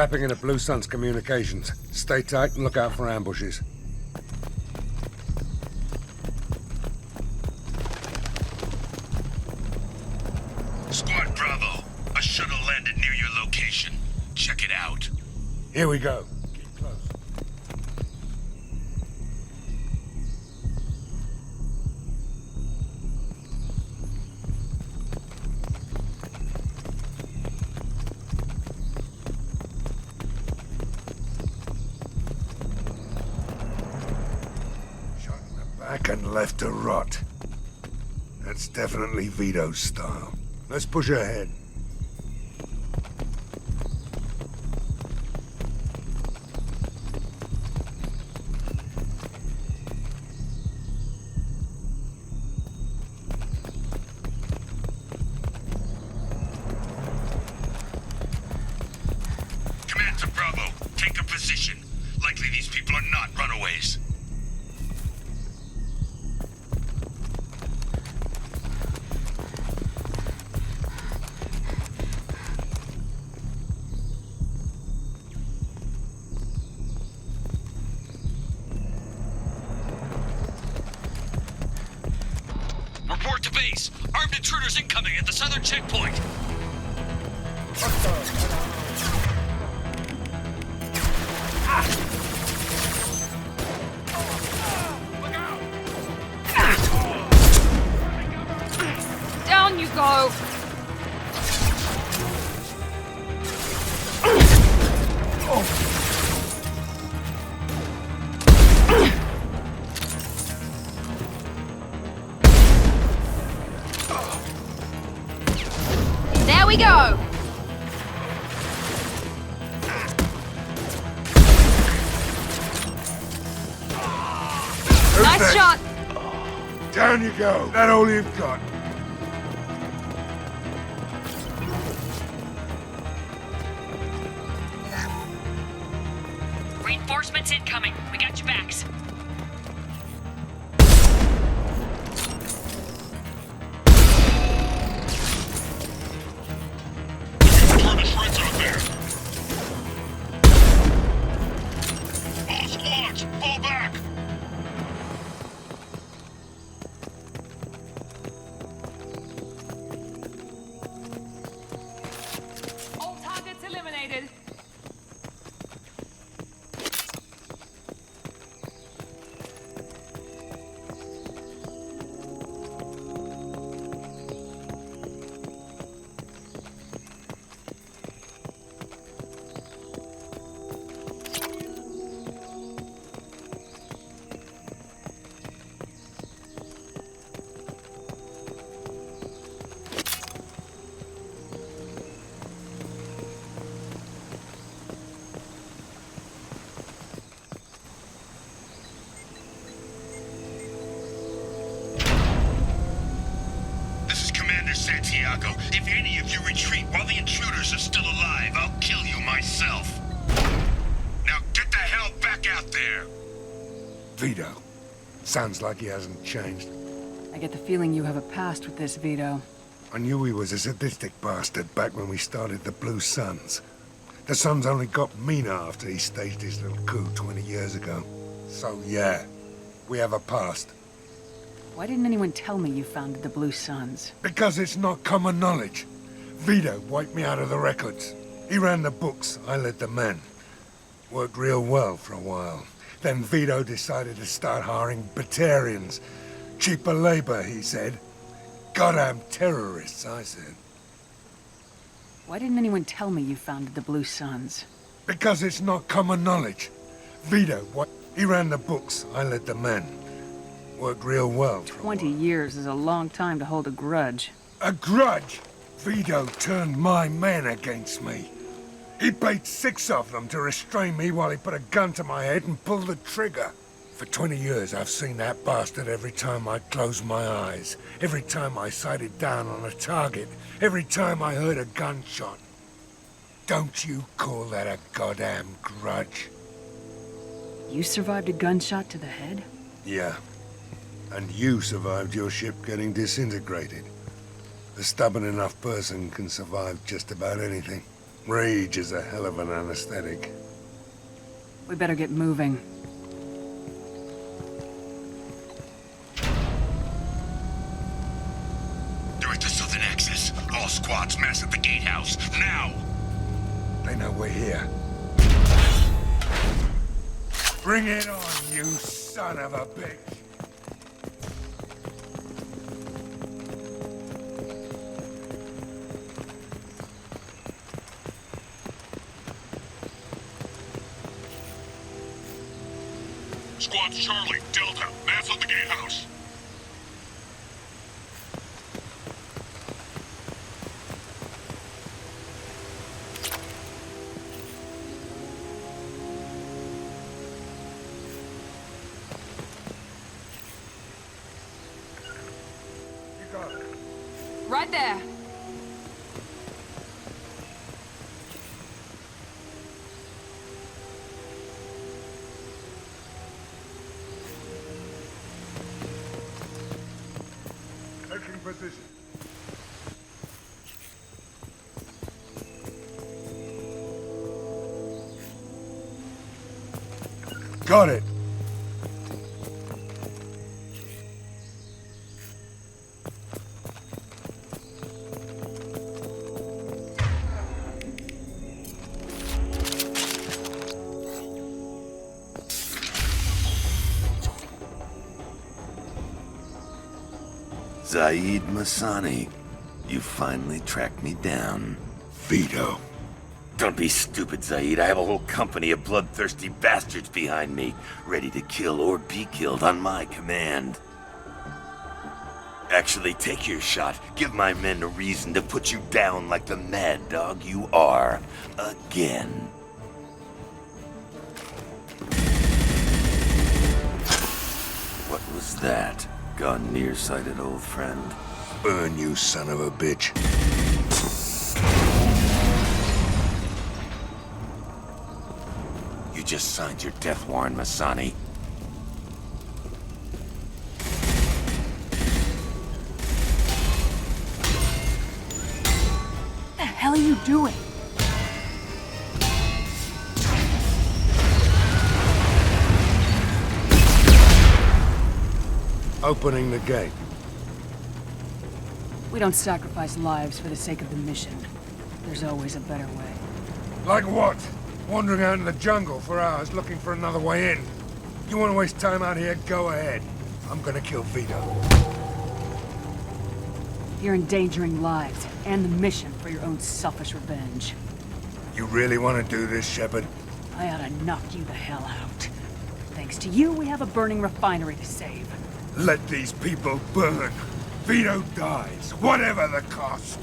Tapping into Blue Sun's communications. Stay tight and look out for ambushes. Squad Bravo, a shuttle landed near your location. Check it out. Here we go. Keep close. Shot in the back and left to rot. That's definitely Vito's style. Let's push ahead. Command to Bravo, take a position. Likely these people are not runaways. Report to base. Armed intruders incoming at the southern checkpoint. Down you go! There we go! Who's Nice next? shot! Down you go. That all you've got. Reinforcements incoming. We got your backs. Target friends out there. All squads, fall back. All targets eliminated. This is Commander Santiago. If any of you retreat while the intruders are still alive, I'll kill you myself. Now get the hell back out there. Vito. Sounds like he hasn't changed. I get the feeling you have a past with this, Vito. I knew he was a sadistic bastard back when we started the Blue Suns. The Suns only got meaner after he staged his little coup 20 years ago. So yeah, we have a past. Why didn't anyone tell me you founded the Blue Suns? Because it's not common knowledge. Vito wiped me out of the records. He ran the books, I led the men. Worked real well for a while. Then Vito decided to start hiring Batarians. Cheaper labor, he said. Goddamn terrorists, I said. Why didn't anyone tell me you founded the Blue Suns? Because it's not common knowledge. Vito, he ran the books, I led the men. Worked real well for a 20 while. years is a long time to hold a grudge. A grudge? Vito turned my men against me. He paid 6 of them to restrain me while he put a gun to my head and pulled the trigger. For 20 years, I've seen that bastard every time I closed my eyes, every time I sighted down on a target, every time I heard a gunshot. Don't you call that a goddamn grudge? You survived a gunshot to the head? Yeah. And you survived your ship getting disintegrated. A stubborn enough person can survive just about anything. Rage is a hell of an anesthetic. We better get moving. They're at the southern axis. All squads mass at the gatehouse. Now! They know we're here. Bring it on, you son of a bitch! Squad's Charlie, Delta, mass at the gatehouse. You got it. Right there. Taking position. Got it. Zaid Masani, you finally tracked me down. Vito. Don't be stupid, Zaid. I have a whole company of bloodthirsty bastards behind me, ready to kill or be killed on my command. Actually, take your shot. Give my men a reason to put you down like the mad dog you are. Again. What was that? Gone nearsighted, old friend. Burn, you son of a bitch. You just signed your death warrant, Masani. What the hell are you doing? Opening the gate. We don't sacrifice lives for the sake of the mission. There's always a better way. Like what? Wandering out in the jungle for hours looking for another way in. You want to waste time out here? Go ahead. I'm gonna kill Vito. You're endangering lives and the mission for your own selfish revenge. You really want to do this, Shepard? I ought to knock you the hell out. Thanks to you, we have a burning refinery to save. Let these people burn. Vito dies, whatever the cost.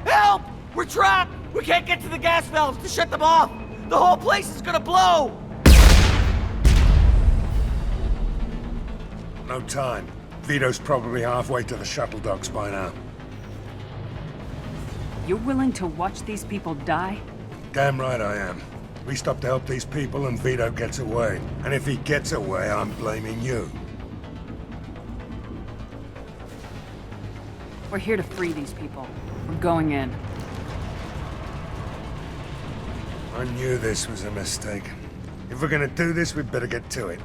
Help! We're trapped! We can't get to the gas valves to shut them off! The whole place is gonna blow! No time. Vito's probably halfway to the shuttle docks by now. You're willing to watch these people die? Damn right I am. We stop to help these people and Vito gets away. And if he gets away, I'm blaming you. We're here to free these people. We're going in. I knew this was a mistake. If we're gonna do this, we'd better get to it.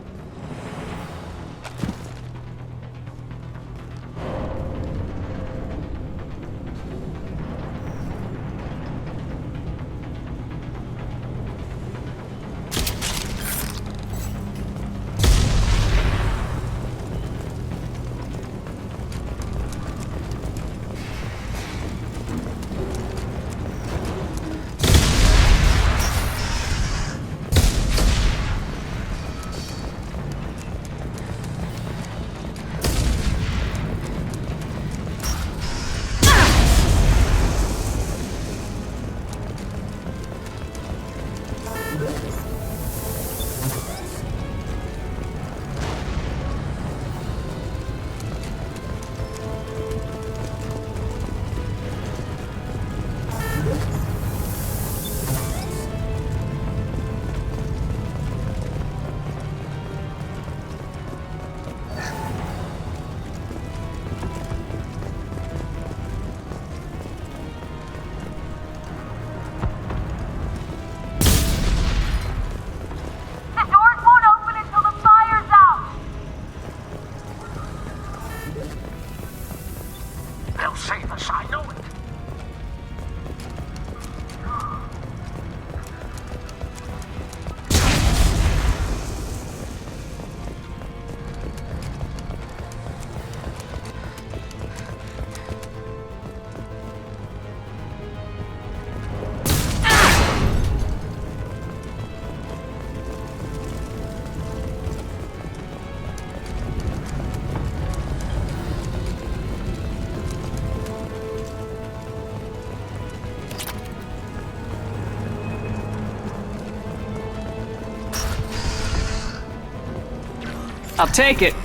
I'll take it.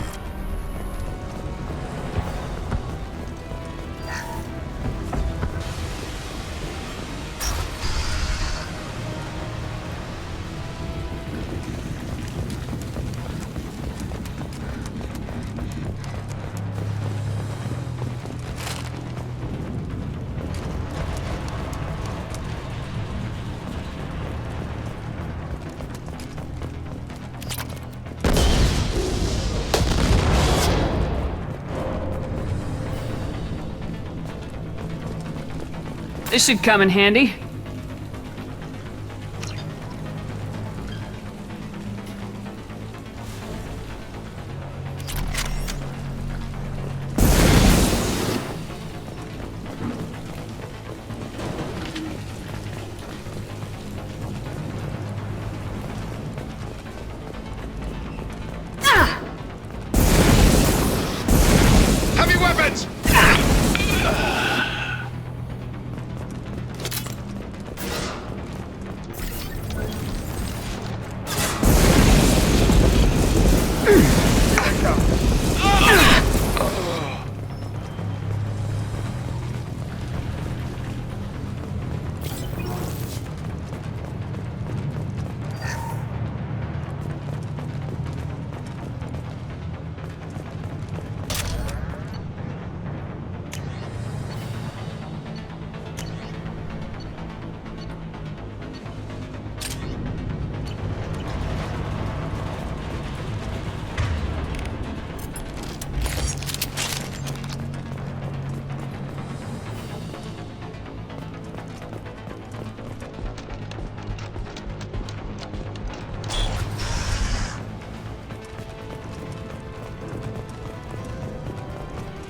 This should come in handy. Heavy weapons!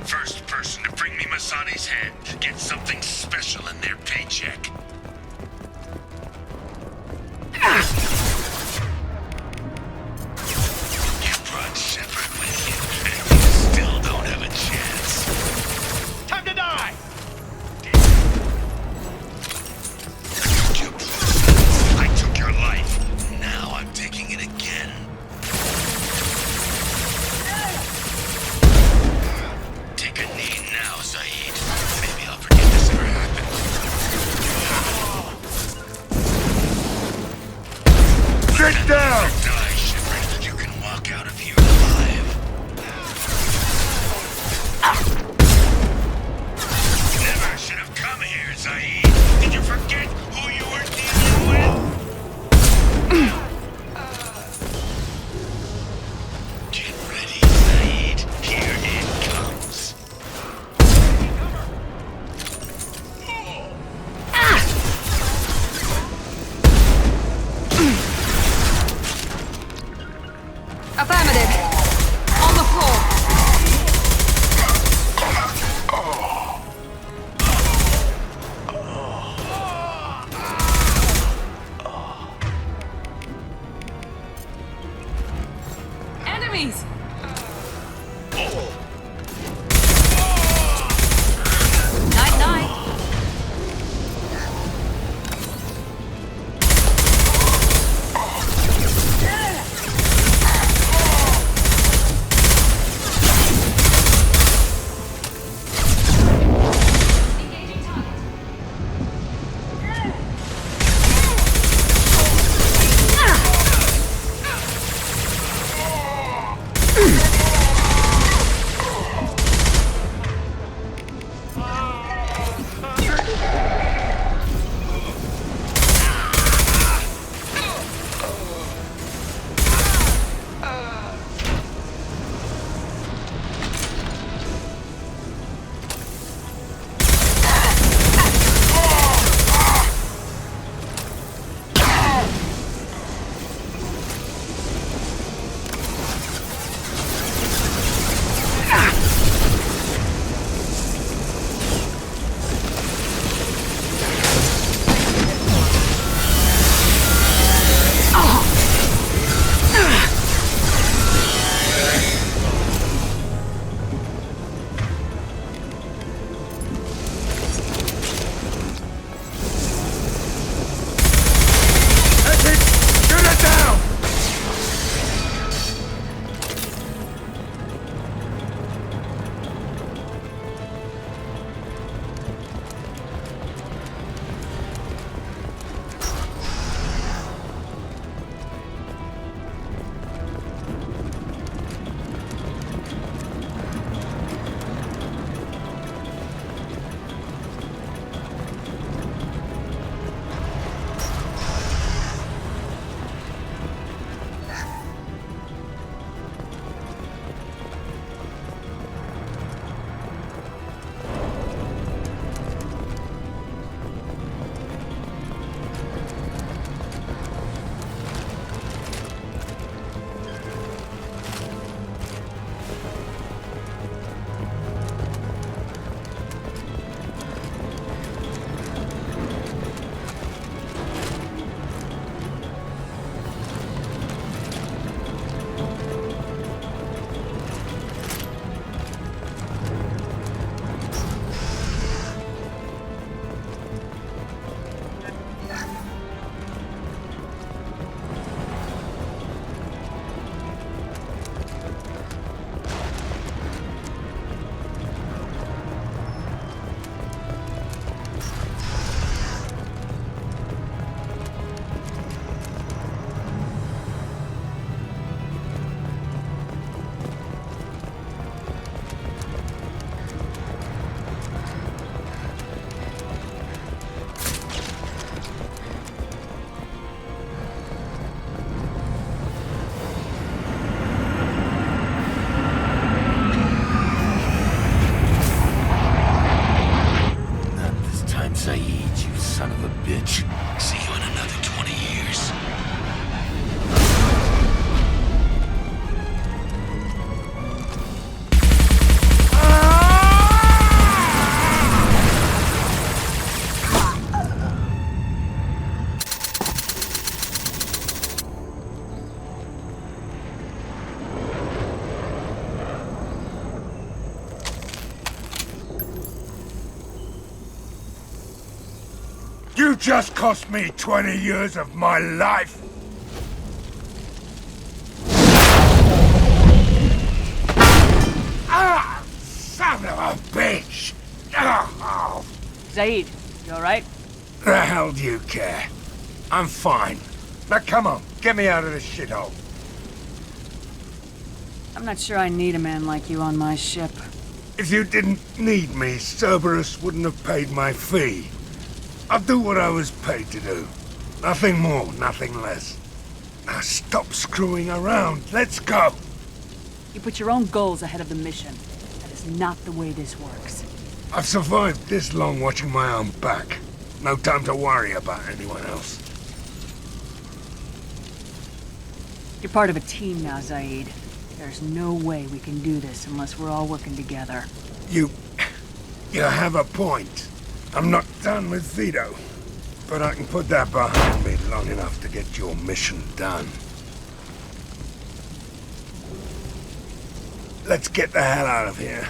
First person to bring me Masani's head gets something special in their paycheck. You brought Shepard with you, and you still don't have a chance. Time to die! I took your life. Now I'm taking it again. Take a knee now, Zaid. Maybe I'll forget this ever happened. Sit down! Die, Shepard. You can walk out of here alive. Never should have come here, Zaid. Did you forget who you were dealing with? Get ready, Zaid. Here it comes. Affirmative. On the floor. Enemies! Night night. Engaging target. You just cost me 20 years of my life. Ah! Son of a bitch! Oh, Zaid, you alright? the hell do you care? I'm fine. Now come on, get me out of this shithole. I'm not sure I need a man like you on my ship. If you didn't need me, Cerberus wouldn't have paid my fee. I'll do what I was paid to do. Nothing more, nothing less. Now stop screwing around. Let's go. You put your own goals ahead of the mission. That is not the way this works. I've survived this long watching my own back. No time to worry about anyone else. You're part of a team now, Zaid. There's no way we can do this unless we're all working together. You have a point. I'm not done with Vito, but I can put that behind me long enough to get your mission done. Let's get the hell out of here.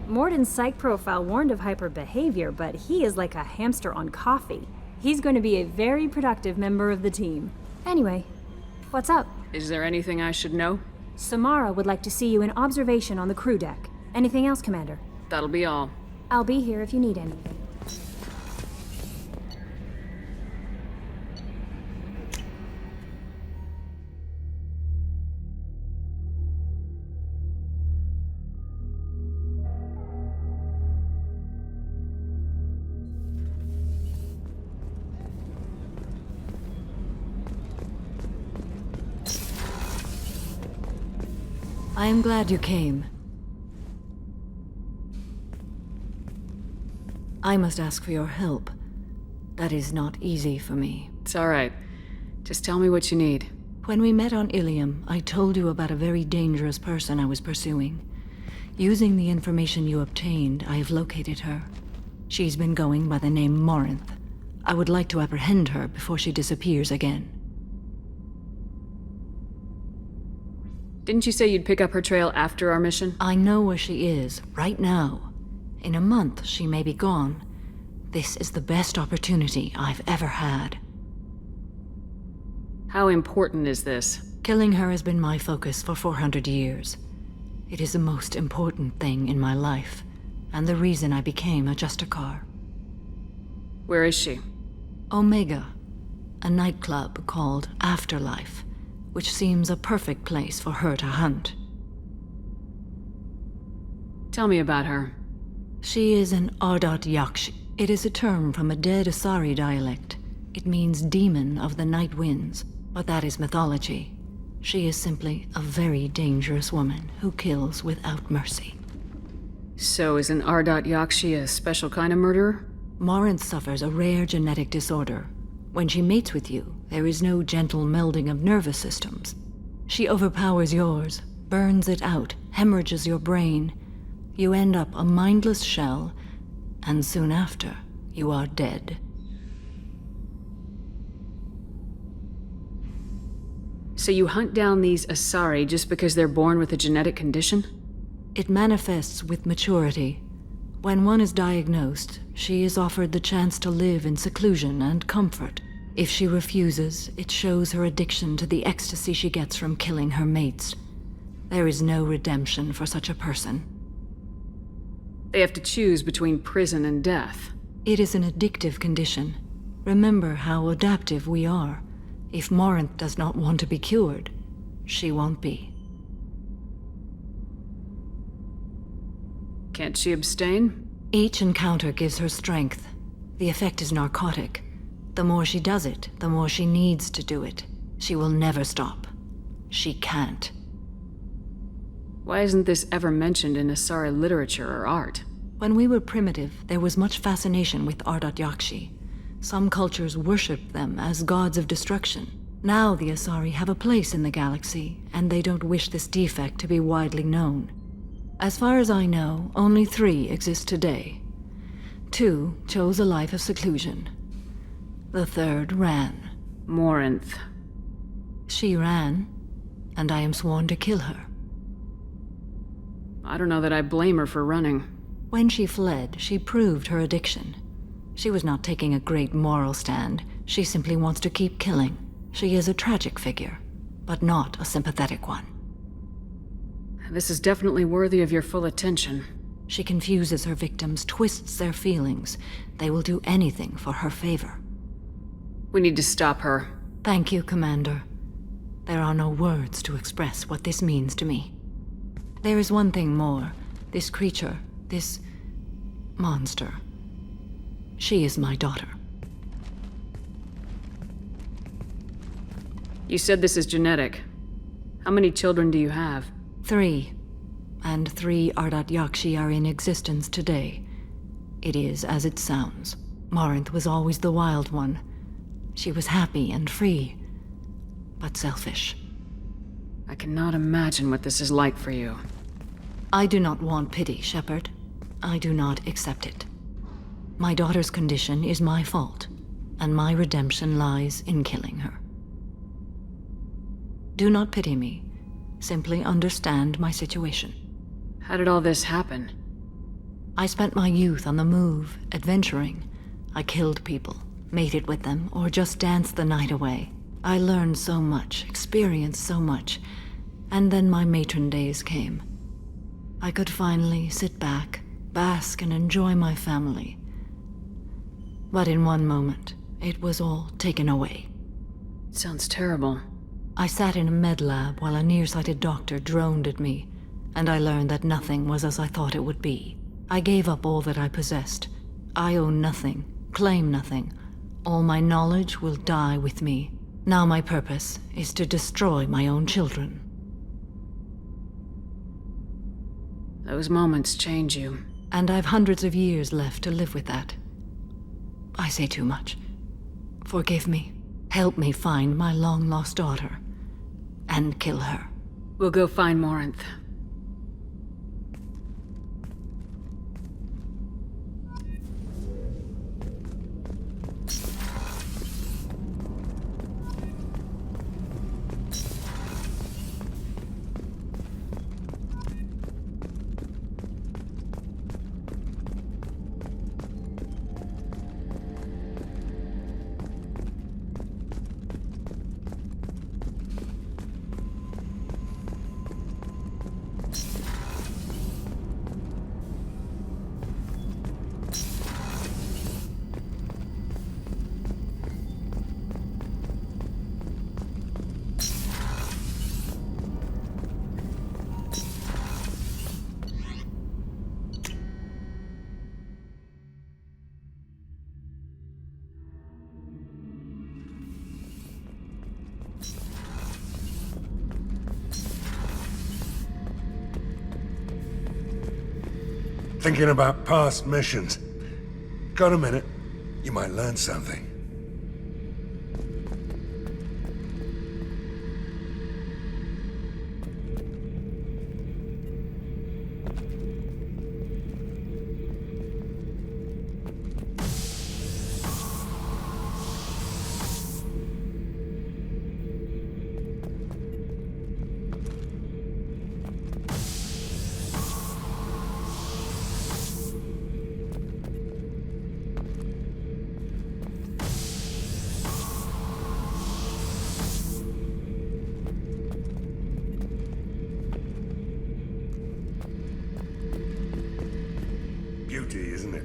Morden's psych profile warned of hyper behavior, but he is like a hamster on coffee. He's going to be a very productive member of the team. Anyway, what's up? Is there anything I should know? Samara would like to see you in observation on the crew deck. Anything else, Commander? That'll be all. I'll be here if you need anything. I am glad you came. I must ask for your help. That is not easy for me. It's all right. Just tell me what you need. When we met on Ilium, I told you about a very dangerous person I was pursuing. Using the information you obtained, I have located her. She's been going by the name Morinth. I would like to apprehend her before she disappears again. Didn't you say you'd pick up her trail after our mission? I know where she is, right now. In a month, she may be gone. This is the best opportunity I've ever had. How important is this? Killing her has been my focus for 400 years. It is the most important thing in my life, and the reason I became a Justicar. Where is she? Omega, a nightclub called Afterlife, which seems a perfect place for her to hunt. Tell me about her. She is an Ardat Yakshi. It is a term from a dead Asari dialect. It means demon of the night winds, but that is mythology. She is simply a very dangerous woman who kills without mercy. So is an Ardat Yakshi a special kind of murderer? Morinth suffers a rare genetic disorder. When she mates with you, there is no gentle melding of nervous systems. She overpowers yours, burns it out, hemorrhages your brain. You end up a mindless shell, and soon after, you are dead. So you hunt down these Asari just because they're born with a genetic condition? It manifests with maturity. When one is diagnosed, she is offered the chance to live in seclusion and comfort. If she refuses, it shows her addiction to the ecstasy she gets from killing her mates. There is no redemption for such a person. They have to choose between prison and death. It is an addictive condition. Remember how adaptive we are. If Morinth does not want to be cured, she won't be. Can't she abstain? Each encounter gives her strength. The effect is narcotic. The more she does it, the more she needs to do it. She will never stop. She can't. Why isn't this ever mentioned in Asari literature or art? When we were primitive, there was much fascination with Ardat Yakshi. Some cultures worshipped them as gods of destruction. Now the Asari have a place in the galaxy, and they don't wish this defect to be widely known. As far as I know, only 3 exist today. 2 chose a life of seclusion. The 3rd ran. Morinth. She ran, and I am sworn to kill her. I don't know that I blame her for running. When she fled, she proved her addiction. She was not taking a great moral stand. She simply wants to keep killing. She is a tragic figure, but not a sympathetic one. This is definitely worthy of your full attention. She confuses her victims, twists their feelings. They will do anything for her favor. We need to stop her. Thank you, Commander. There are no words to express what this means to me. There is one thing more. This creature, this monster. She is my daughter. You said this is genetic. How many children do you have? 3. And 3 Ardat Yakshi are in existence today. It is as it sounds. Morinth was always the wild one. She was happy and free, but selfish. I cannot imagine what this is like for you. I do not want pity, Shepard. I do not accept it. My daughter's condition is my fault, and my redemption lies in killing her. Do not pity me. Simply understand my situation. How did all this happen? I spent my youth on the move, adventuring. I killed people, mated with them, or just danced the night away. I learned so much, experienced so much, and then my matron days came. I could finally sit back, bask and enjoy my family. But in one moment, it was all taken away. Sounds terrible. I sat in a med lab while a nearsighted doctor droned at me, and I learned that nothing was as I thought it would be. I gave up all that I possessed. I own nothing, claim nothing. All my knowledge will die with me. Now my purpose is to destroy my own children. Those moments change you. And I've hundreds of years left to live with that. I say too much. Forgive me. Help me find my long-lost daughter. And kill her. We'll go find Morinth. Thinking about past missions. Got a minute? You might learn something. Beauty, isn't it?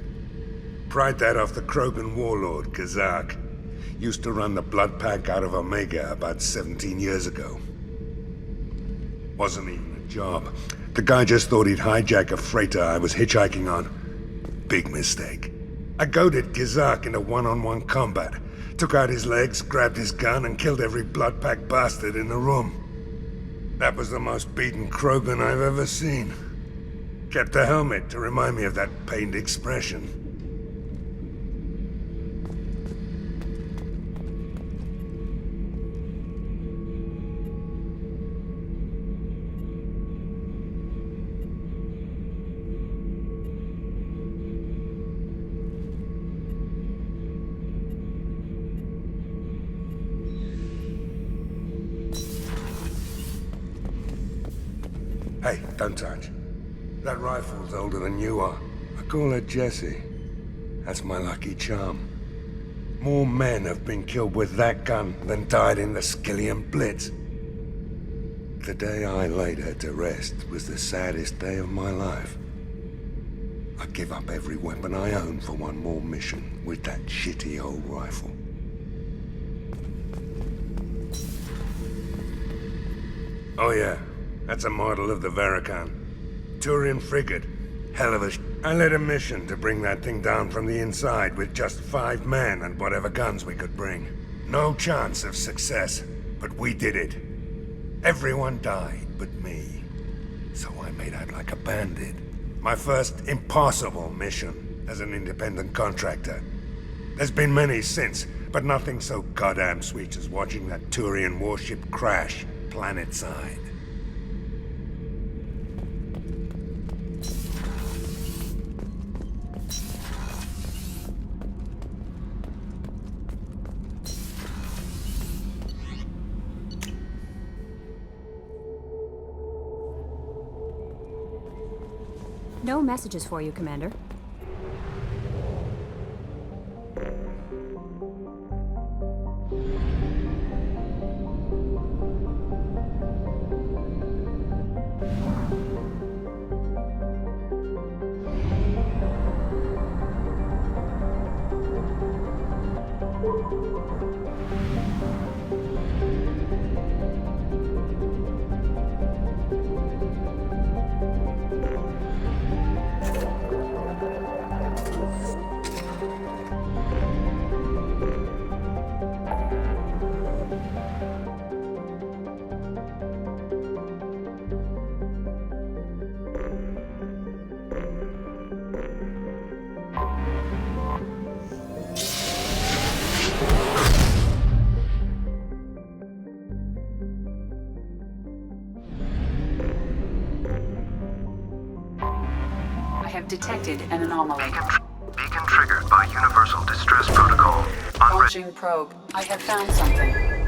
Pried that off the Krogan warlord, Kazak. Used to run the blood pack out of Omega about 17 years ago. Wasn't even a job. The guy just thought he'd hijack a freighter I was hitchhiking on. Big mistake. I goaded Gizak into one-on-one combat. Took out his legs, grabbed his gun, and killed every blood-packed bastard in the room. That was the most beaten Krogan I've ever seen. Kept a helmet to remind me of that pained expression. Hey, don't touch. That rifle's older than you are. I call her Jessie. That's my lucky charm. More men have been killed with that gun than died in the Skillian Blitz. The day I laid her to rest was the saddest day of my life. I give up every weapon I own for one more mission with that shitty old rifle. Oh yeah. That's a model of the Verican. Turian frigate. Hell of a I led a mission to bring that thing down from the inside with just 5 men and whatever guns we could bring. No chance of success, but we did it. Everyone died but me. So I made out like a bandit. My first impossible mission as an independent contractor. There's been many since, but nothing so goddamn sweet as watching that Turian warship crash planet-side. No messages for you, Commander. Have detected an anomaly. Beacon triggered by Universal Distress Protocol. Launching probe. I have found something.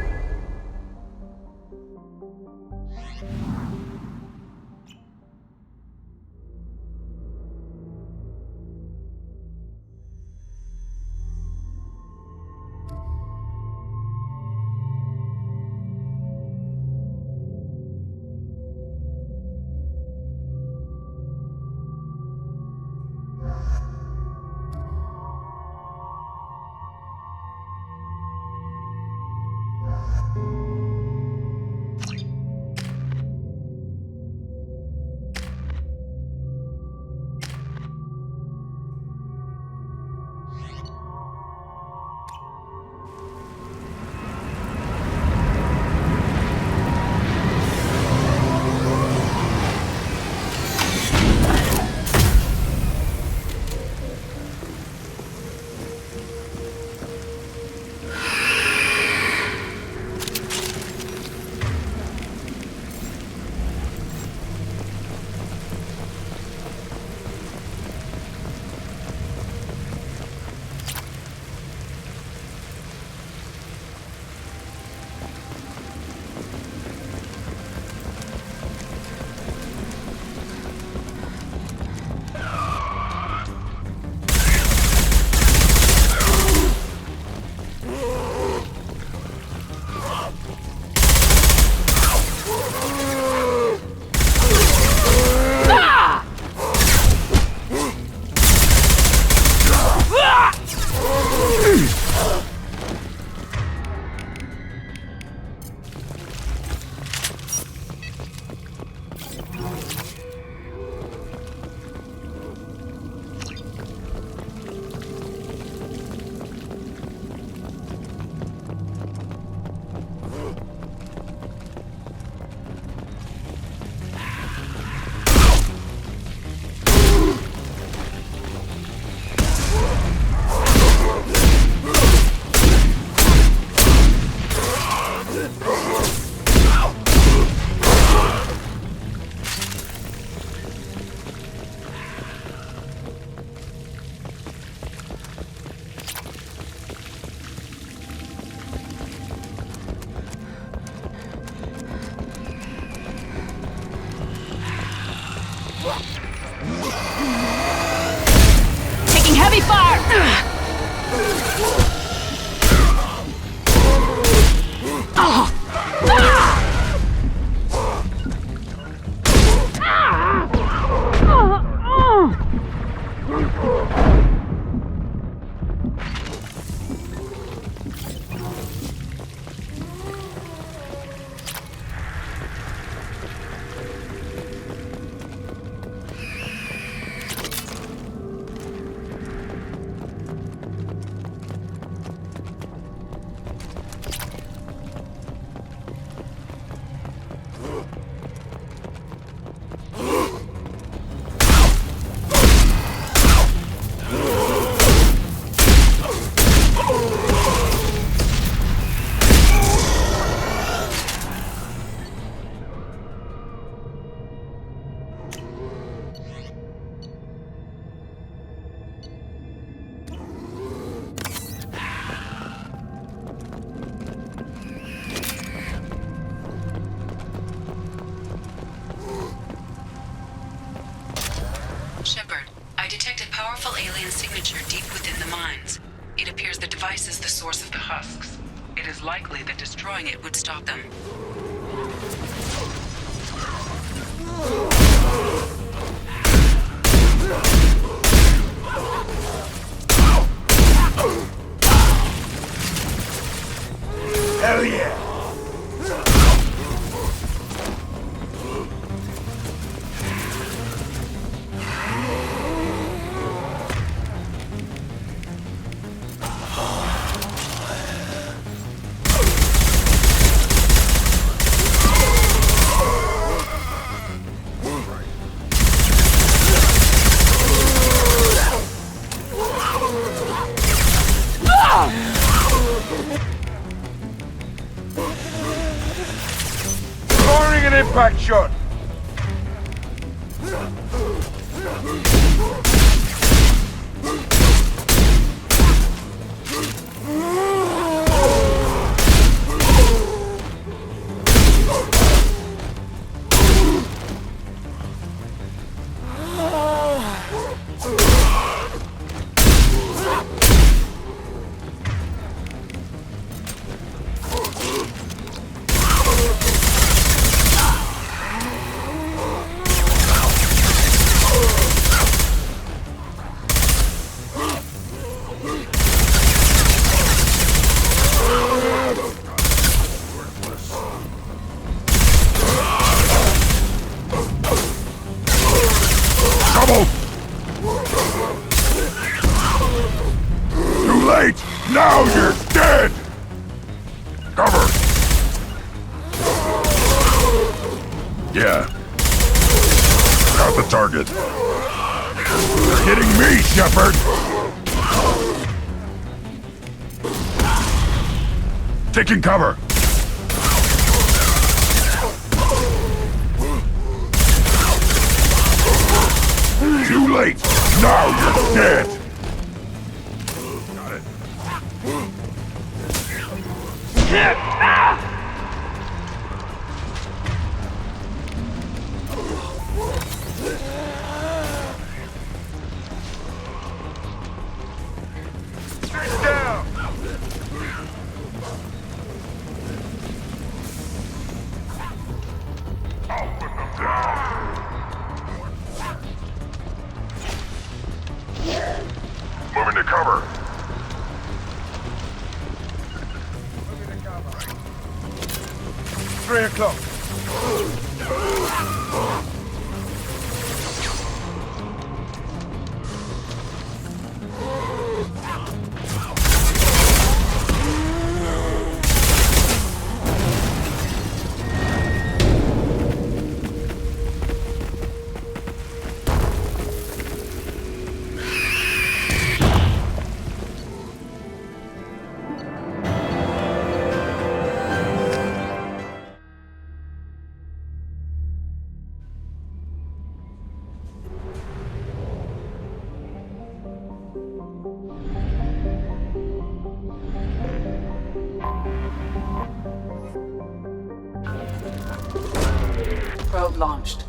Taking heavy fire! Shepard, I detected powerful alien signature deep within the mines. It appears the device is the source of the husks. It is likely that destroying it would stop them. Hell yeah! Firing an impact shot! Too late! Now you're dead! Cover! Yeah. Got the target. You're hitting me, Shepard! Taking cover! Too late! Now you're dead! Got it. Stay down! I'll put them down! Moving to cover. 3 o'clock. Probe launched.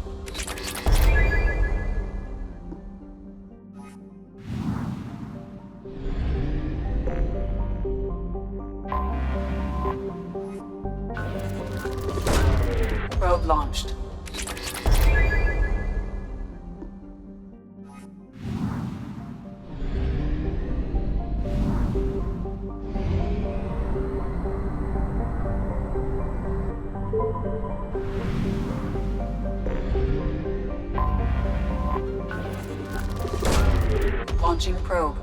Launching probe.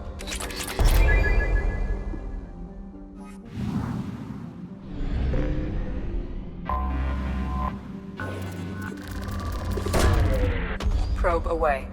Probe away.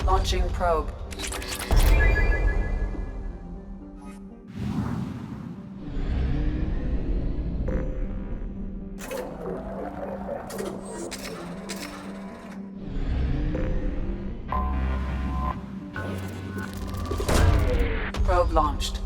Launching probe. Probe launched.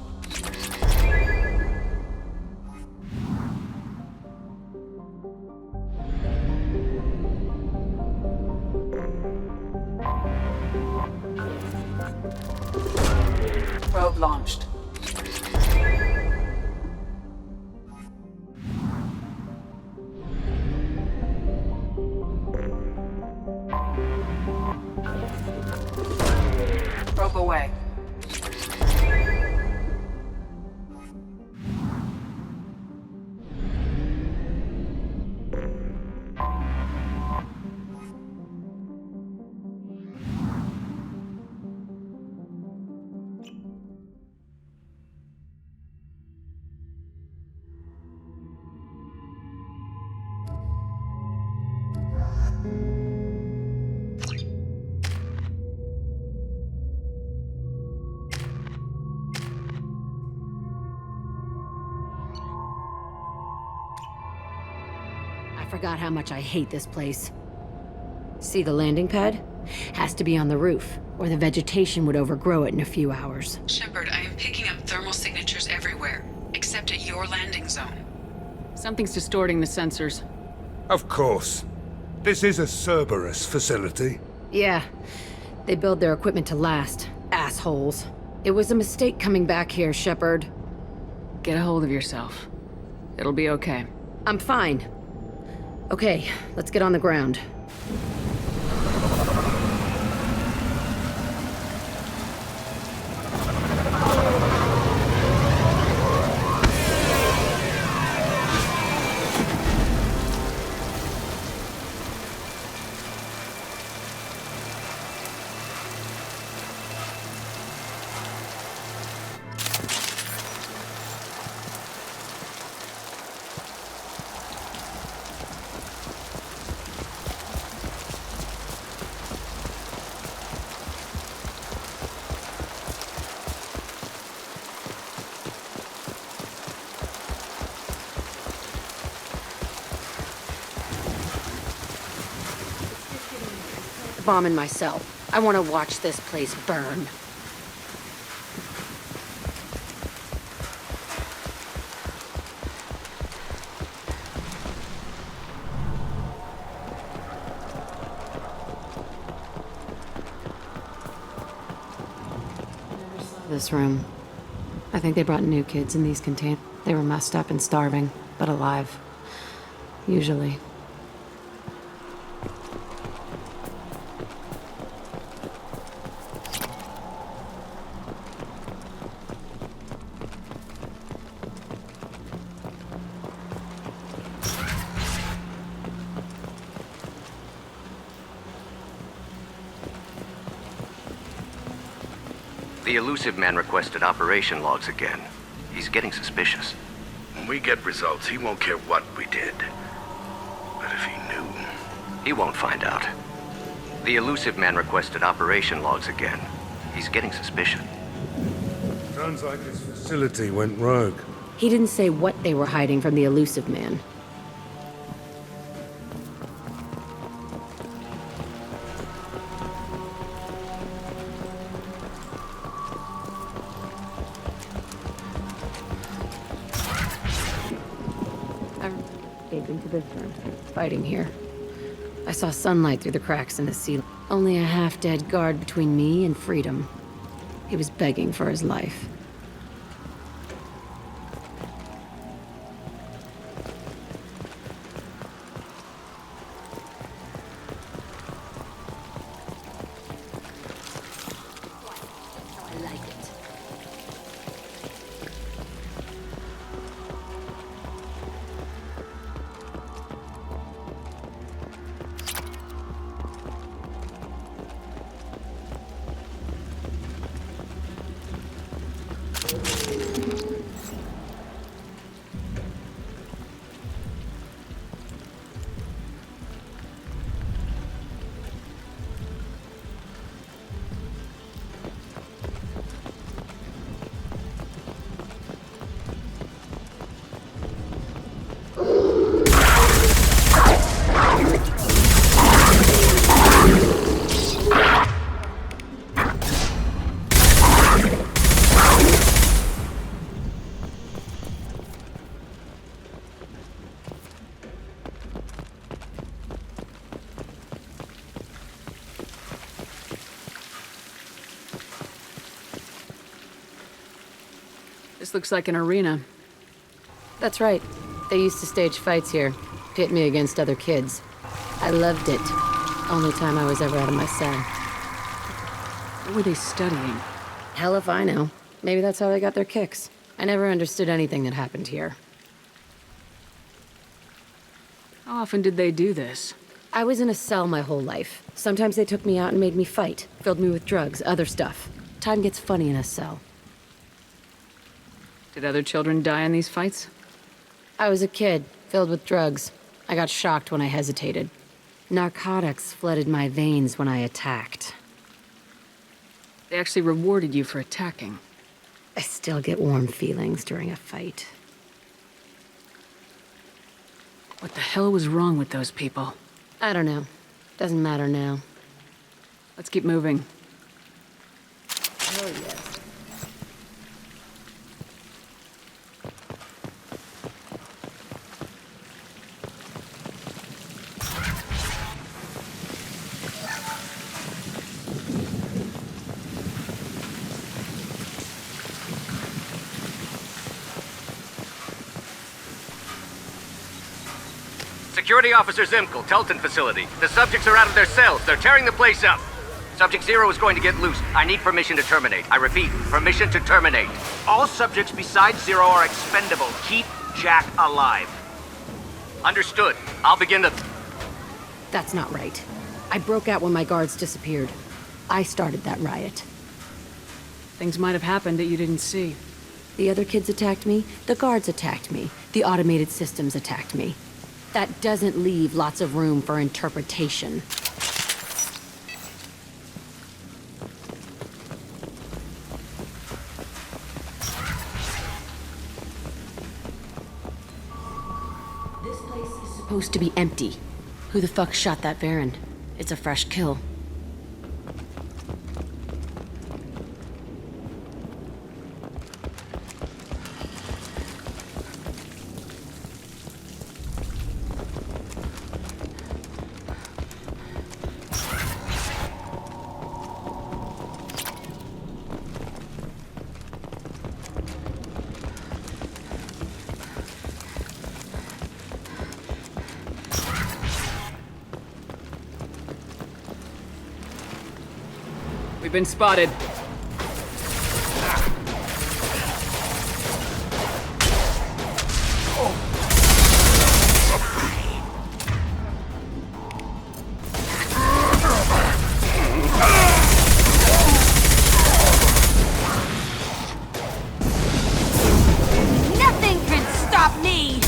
Probe launched. Probe away. I forgot how much I hate this place. See the landing pad? Has to be on the roof, or the vegetation would overgrow it in a few hours. Shepard, I am picking up thermal signatures everywhere, except at your landing zone. Something's distorting the sensors. Of course. This is a Cerberus facility. Yeah, they build their equipment to last. Assholes. It was a mistake coming back here, Shepard. Get a hold of yourself. It'll be okay. I'm fine. Okay, let's get on the ground. Bombing myself. I want to watch this place burn. This room. I think they brought new kids in these containers. They were messed up and starving, but alive. Usually. The elusive man requested operation logs again. He's getting suspicious. When we get results, he won't care what we did. But if he knew... He won't find out. The elusive man requested operation logs again. He's getting suspicious. Sounds like his facility went rogue. He didn't say what they were hiding from the elusive man. I escaped into this room, fighting here. I saw sunlight through the cracks in the ceiling. Only a half-dead guard between me and freedom. He was begging for his life. This looks like an arena. That's right. They used to stage fights here, pit me against other kids. I loved it. Only time I was ever out of my cell. What were they studying? Hell if I know. Maybe that's how they got their kicks. I never understood anything that happened here. How often did they do this? I was in a cell my whole life. Sometimes they took me out and made me fight, filled me with drugs, other stuff. Time gets funny in a cell. Did other children die in these fights? I was a kid, filled with drugs. I got shocked when I hesitated. Narcotics flooded my veins when I attacked. They actually rewarded you for attacking. I still get warm feelings during a fight. What the hell was wrong with those people? I don't know. Doesn't matter now. Let's keep moving. Hell yes. Security Officer Zimkel, Telton facility. The subjects are out of their cells. They're tearing the place up. Subject Zero is going to get loose. I need permission to terminate. I repeat, permission to terminate. All subjects besides Zero are expendable. Keep Jack alive. Understood. I'll begin the... That's not right. I broke out when my guards disappeared. I started that riot. Things might have happened that you didn't see. The other kids attacked me. The guards attacked me. The automated systems attacked me. That doesn't leave lots of room for interpretation. This place is supposed to be empty. Who the fuck shot that Baron? It's a fresh kill. We've been spotted. Nothing can stop me!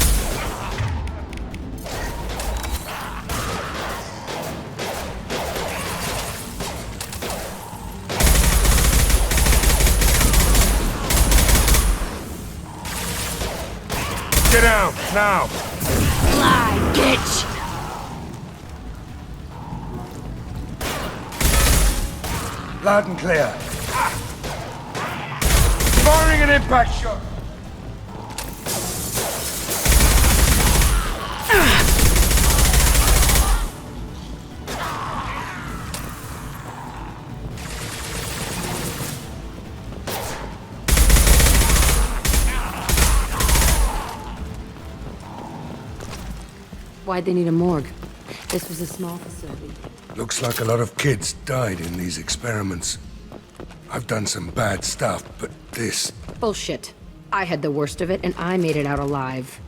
Now! Fly, bitch! Loud and clear. Firing an impact shot! Why'd they need a morgue? This was a small facility. Looks like a lot of kids died in these experiments. I've done some bad stuff, but this... Bullshit. I had the worst of it, and I made it out alive.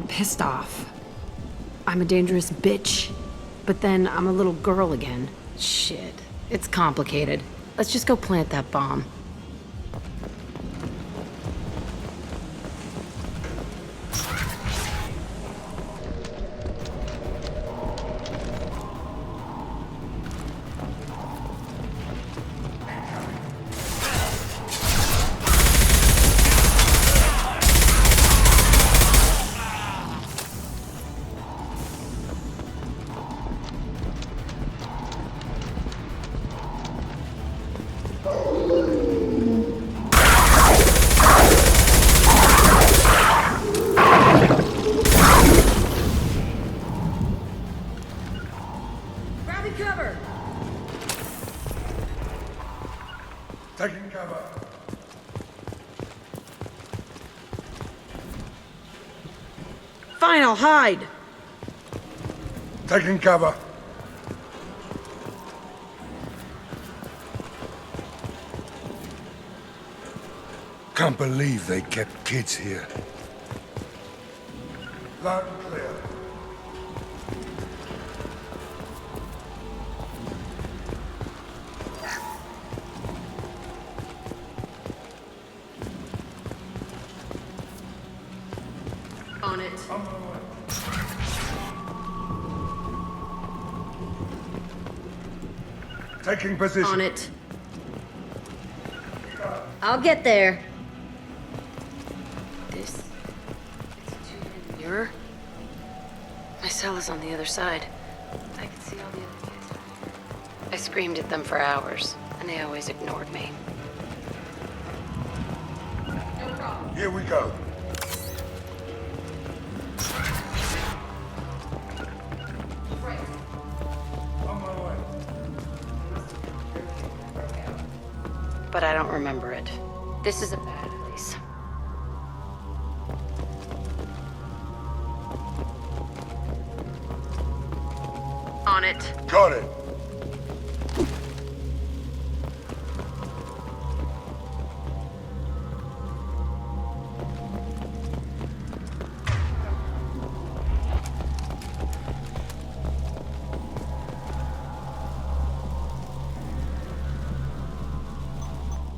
Pissed off. I'm a dangerous bitch, but then I'm a little girl again. Shit. It's complicated. Let's just go plant that bomb. Taking cover. Fine, I'll hide. Taking cover. Can't believe they kept kids here. Loud and clear. On it. Taking position. On it. I'll get there. This... It's a mirror? My cell is on the other side. I can see all the other kids. I screamed at them for hours, and they always ignored me. Here we go. But I don't remember it. This is a bad place. On it. Got it.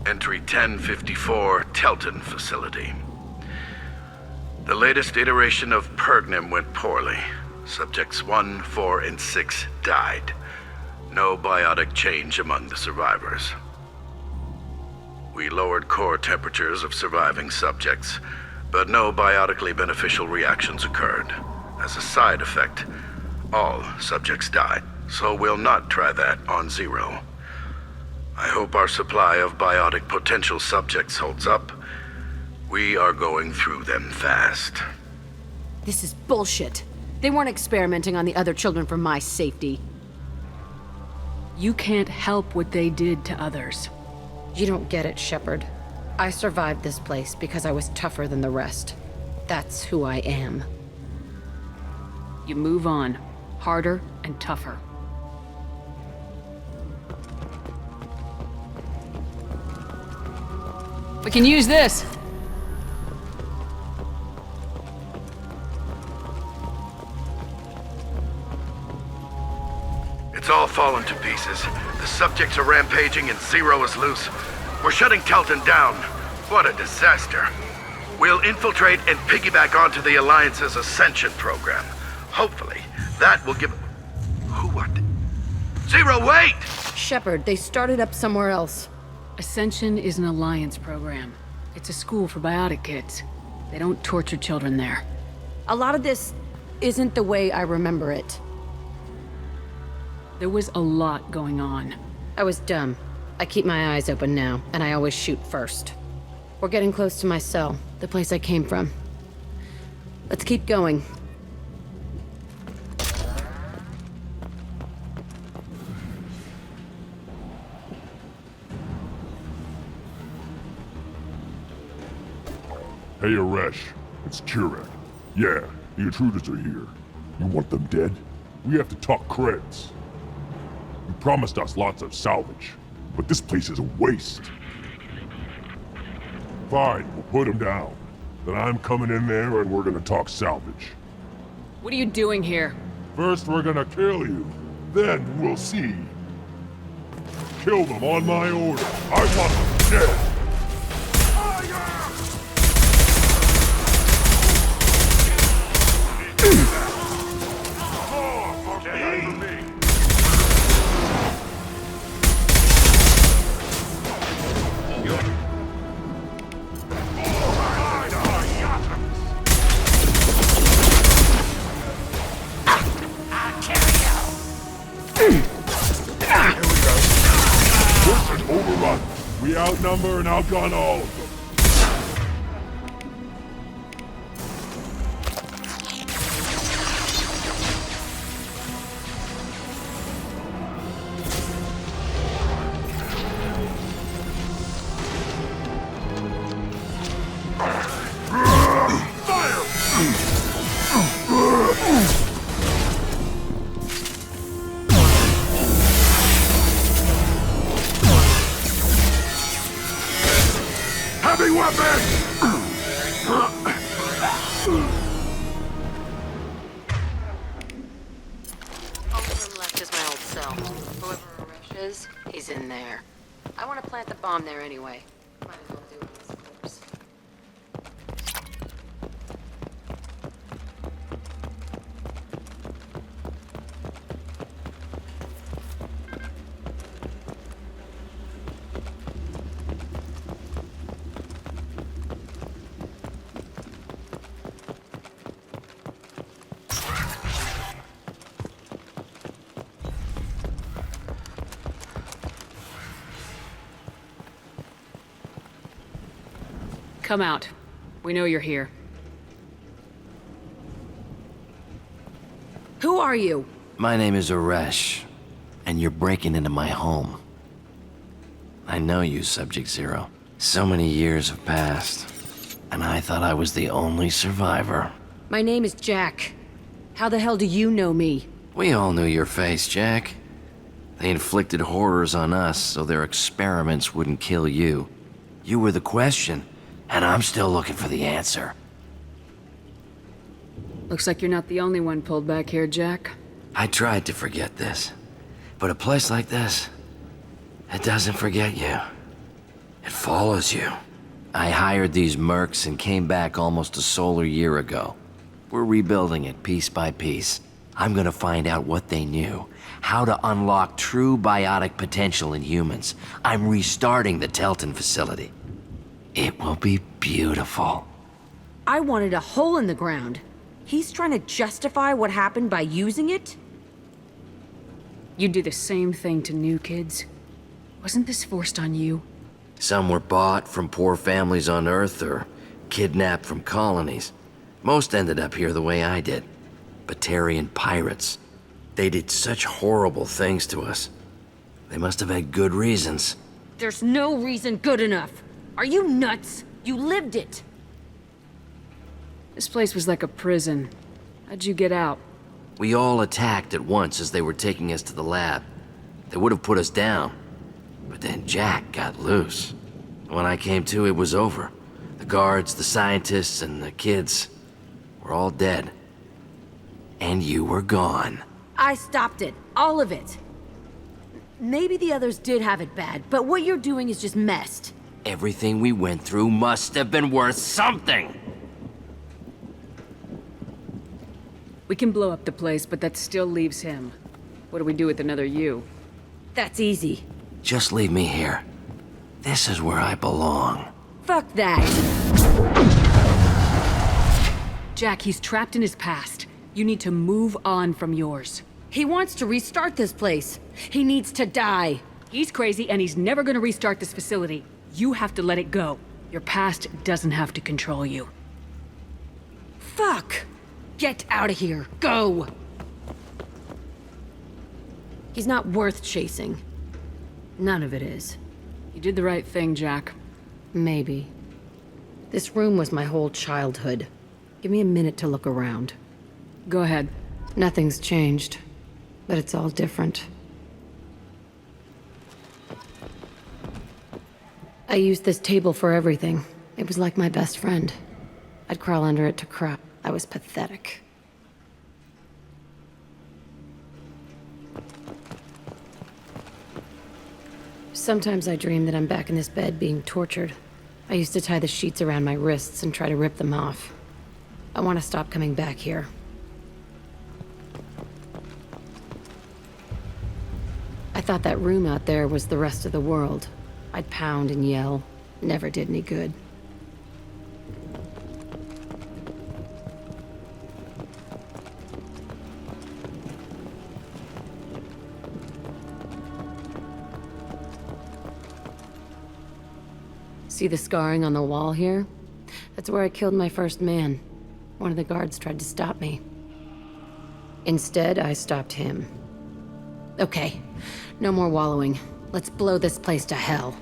Entry 1054, Telton facility. The latest iteration of Pergnum went poorly. Subjects 1, 4, and 6 died. No biotic change among the survivors. We lowered core temperatures of surviving subjects, but no biotically beneficial reactions occurred. As a side effect, all subjects died, so we'll not try that on Zero. I hope our supply of biotic potential subjects holds up. We are going through them fast. This is bullshit. They weren't experimenting on the other children for my safety. You can't help what they did to others. You don't get it, Shepard. I survived this place because I was tougher than the rest. That's who I am. You move on. Harder and tougher. We can use this. It's all fallen to pieces. The subjects are rampaging and Zero is loose. We're shutting Telton down. What a disaster. We'll infiltrate and piggyback onto the Alliance's Ascension program. Hopefully, that will give... Who are they? Zero, wait! Shepard, they started up somewhere else. Ascension is an Alliance program. It's a school for biotic kids. They don't torture children there. A lot of this isn't the way I remember it. There was a lot going on. I was dumb. I keep my eyes open now, and I always shoot first. We're getting close to my cell, the place I came from. Let's keep going. Hey, Aresh. It's Chirek. Yeah, the intruders are here. You want them dead? We have to talk creds. You promised us lots of salvage, but this place is a waste. Fine, we'll put them down. Then I'm coming in there and we're gonna talk salvage. What are you doing here? First we're gonna kill you, then we'll see. Kill them on my order. I want them dead. We outnumber and outgun all of them. Heavy weapon! All of them left is my old cell. Whoever Aresh is, he's in there. I want to plant the bomb there anyway. Might as well do it in this corpse. Come out. We know you're here. Who are you? My name is Aresh, and you're breaking into my home. I know you, Subject Zero. So many years have passed, and I thought I was the only survivor. My name is Jack. How the hell do you know me? We all knew your face, Jack. They inflicted horrors on us so their experiments wouldn't kill you. You were the question, and I'm still looking for the answer. Looks like you're not the only one pulled back here, Jack. I tried to forget this, but a place like this, it doesn't forget you. It follows you. I hired these mercs and came back almost a solar year ago. We're rebuilding it piece by piece. I'm gonna find out what they knew, how to unlock true biotic potential in humans. I'm restarting the Telton facility. It will be beautiful. I wanted a hole in the ground. He's trying to justify what happened by using it? You do the same thing to new kids. Wasn't this forced on you? Some were bought from poor families on Earth or kidnapped from colonies. Most ended up here the way I did. Batarian pirates. They did such horrible things to us. They must have had good reasons. There's no reason good enough. Are you nuts? You lived it. This place was like a prison. How'd you get out? We all attacked at once as they were taking us to the lab. They would have put us down. But then Jack got loose. When I came to, it was over. The guards, the scientists, and the kids were all dead. And you were gone. I stopped it. All of it. Maybe the others did have it bad, but what you're doing is just messed. Everything we went through must have been worth something! We can blow up the place, but that still leaves him. What do we do with another you? That's easy. Just leave me here. This is where I belong. Fuck that! Jack, he's trapped in his past. You need to move on from yours. He wants to restart this place. He needs to die. He's crazy and he's never gonna restart this facility. You have to let it go. Your past doesn't have to control you. Fuck! Get out of here. Go! He's not worth chasing. None of it is. You did the right thing, Jack. Maybe. This room was my whole childhood. Give me a minute to look around. Go ahead. Nothing's changed, but it's all different. I used this table for everything. It was like my best friend. I'd crawl under it to cry. I was pathetic. Sometimes I dream that I'm back in this bed being tortured. I used to tie the sheets around my wrists and try to rip them off. I want to stop coming back here. I thought that room out there was the rest of the world. I'd pound and yell. Never did any good. See the scarring on the wall here? That's where I killed my first man. One of the guards tried to stop me. Instead, I stopped him. Okay, no more wallowing. Let's blow this place to hell.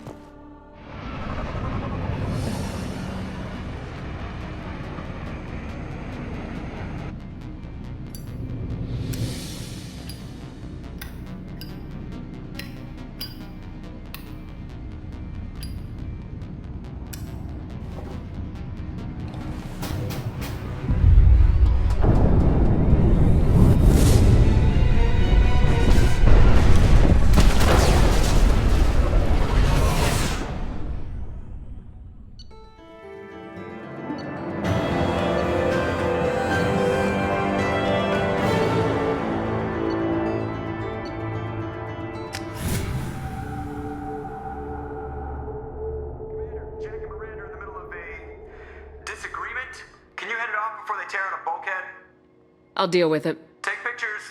I'll deal with it. Take pictures.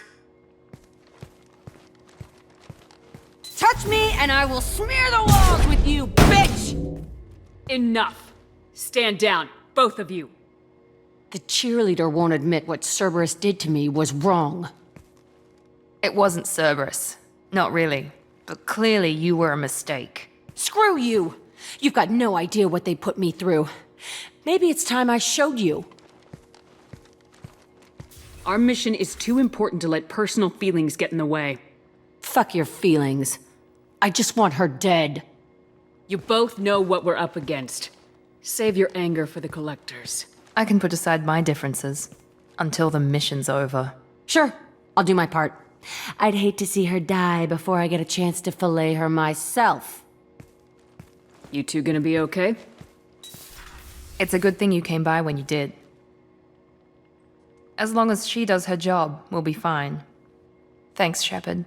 Touch me and I will smear the walls with you, bitch! Enough. Stand down, both of you. The cheerleader won't admit what Cerberus did to me was wrong. It wasn't Cerberus. Not really. But clearly you were a mistake. Screw you! You've got no idea what they put me through. Maybe it's time I showed you. Our mission is too important to let personal feelings get in the way. Fuck your feelings. I just want her dead. You both know what we're up against. Save your anger for the collectors. I can put aside my differences until the mission's over. Sure, I'll do my part. I'd hate to see her die before I get a chance to fillet her myself. You two gonna be okay? It's a good thing you came by when you did. As long as she does her job, we'll be fine. Thanks, Shepard.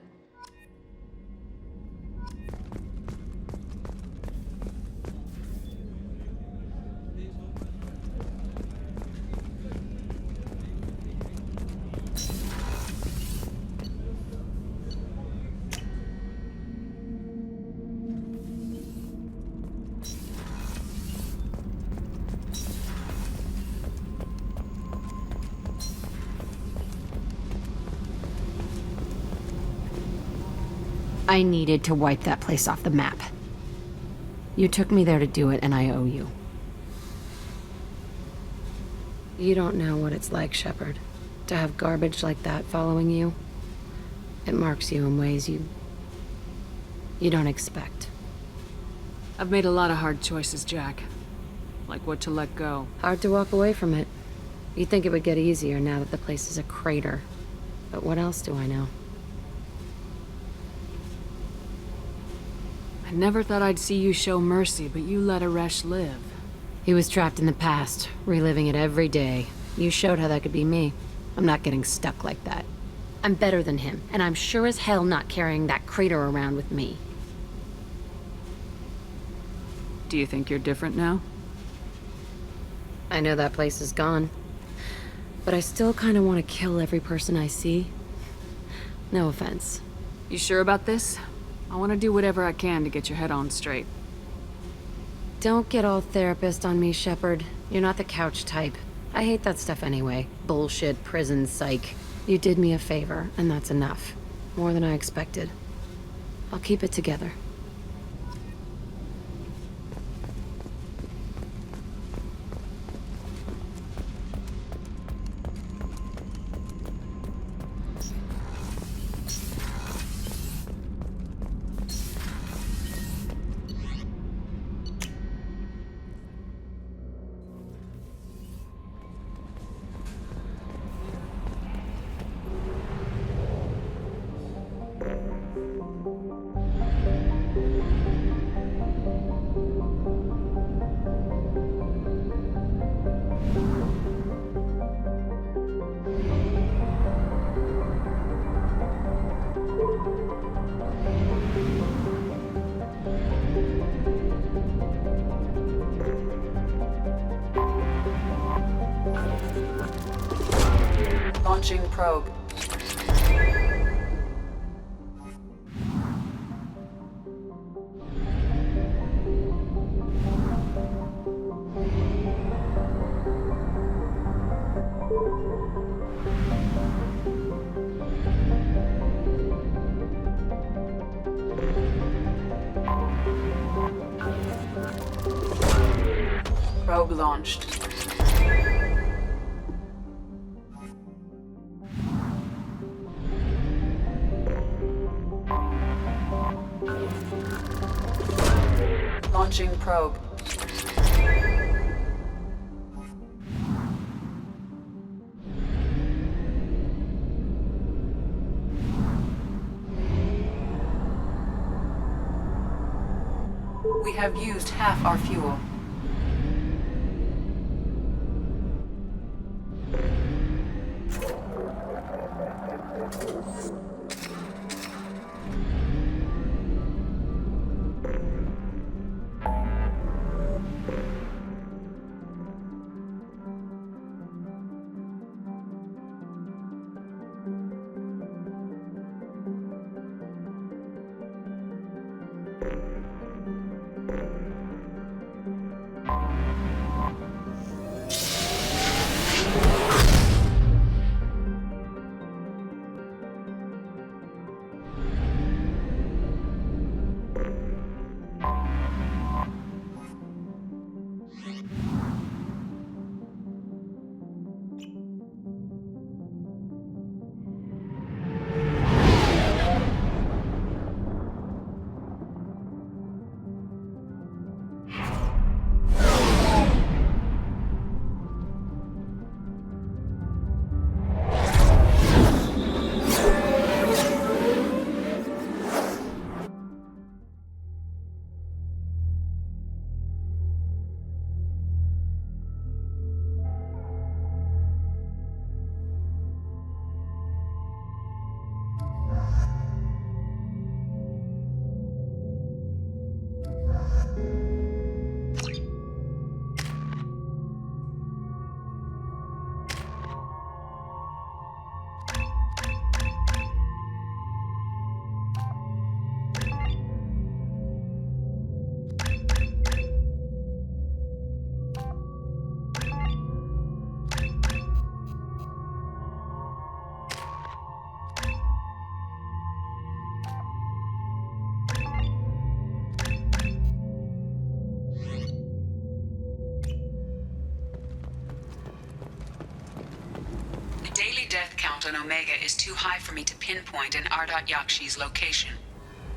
I needed to wipe that place off the map. You took me there to do it, and I owe you. You don't know what it's like, Shepard, to have garbage like that following you. It marks you in ways you don't expect. I've made a lot of hard choices, Jack. Like what to let go. Hard to walk away from it. You'd think it would get easier now that the place is a crater. But what else do I know? I never thought I'd see you show mercy, but you let Aresh live. He was trapped in the past, reliving it every day. You showed how that could be me. I'm not getting stuck like that. I'm better than him, and I'm sure as hell not carrying that crater around with me. Do you think you're different now? I know that place is gone. But I still kind of want to kill every person I see. No offense. You sure about this? I want to do whatever I can to get your head on straight. Don't get all therapist on me, Shepard. You're not the couch type. I hate that stuff anyway. Bullshit, prison, psych. You did me a favor, and that's enough. More than I expected. I'll keep it together. Launching probe. Probe launched. Launching probe. We have used half our fuel. Death count on Omega is too high for me to pinpoint an Ardat Yakshi's location.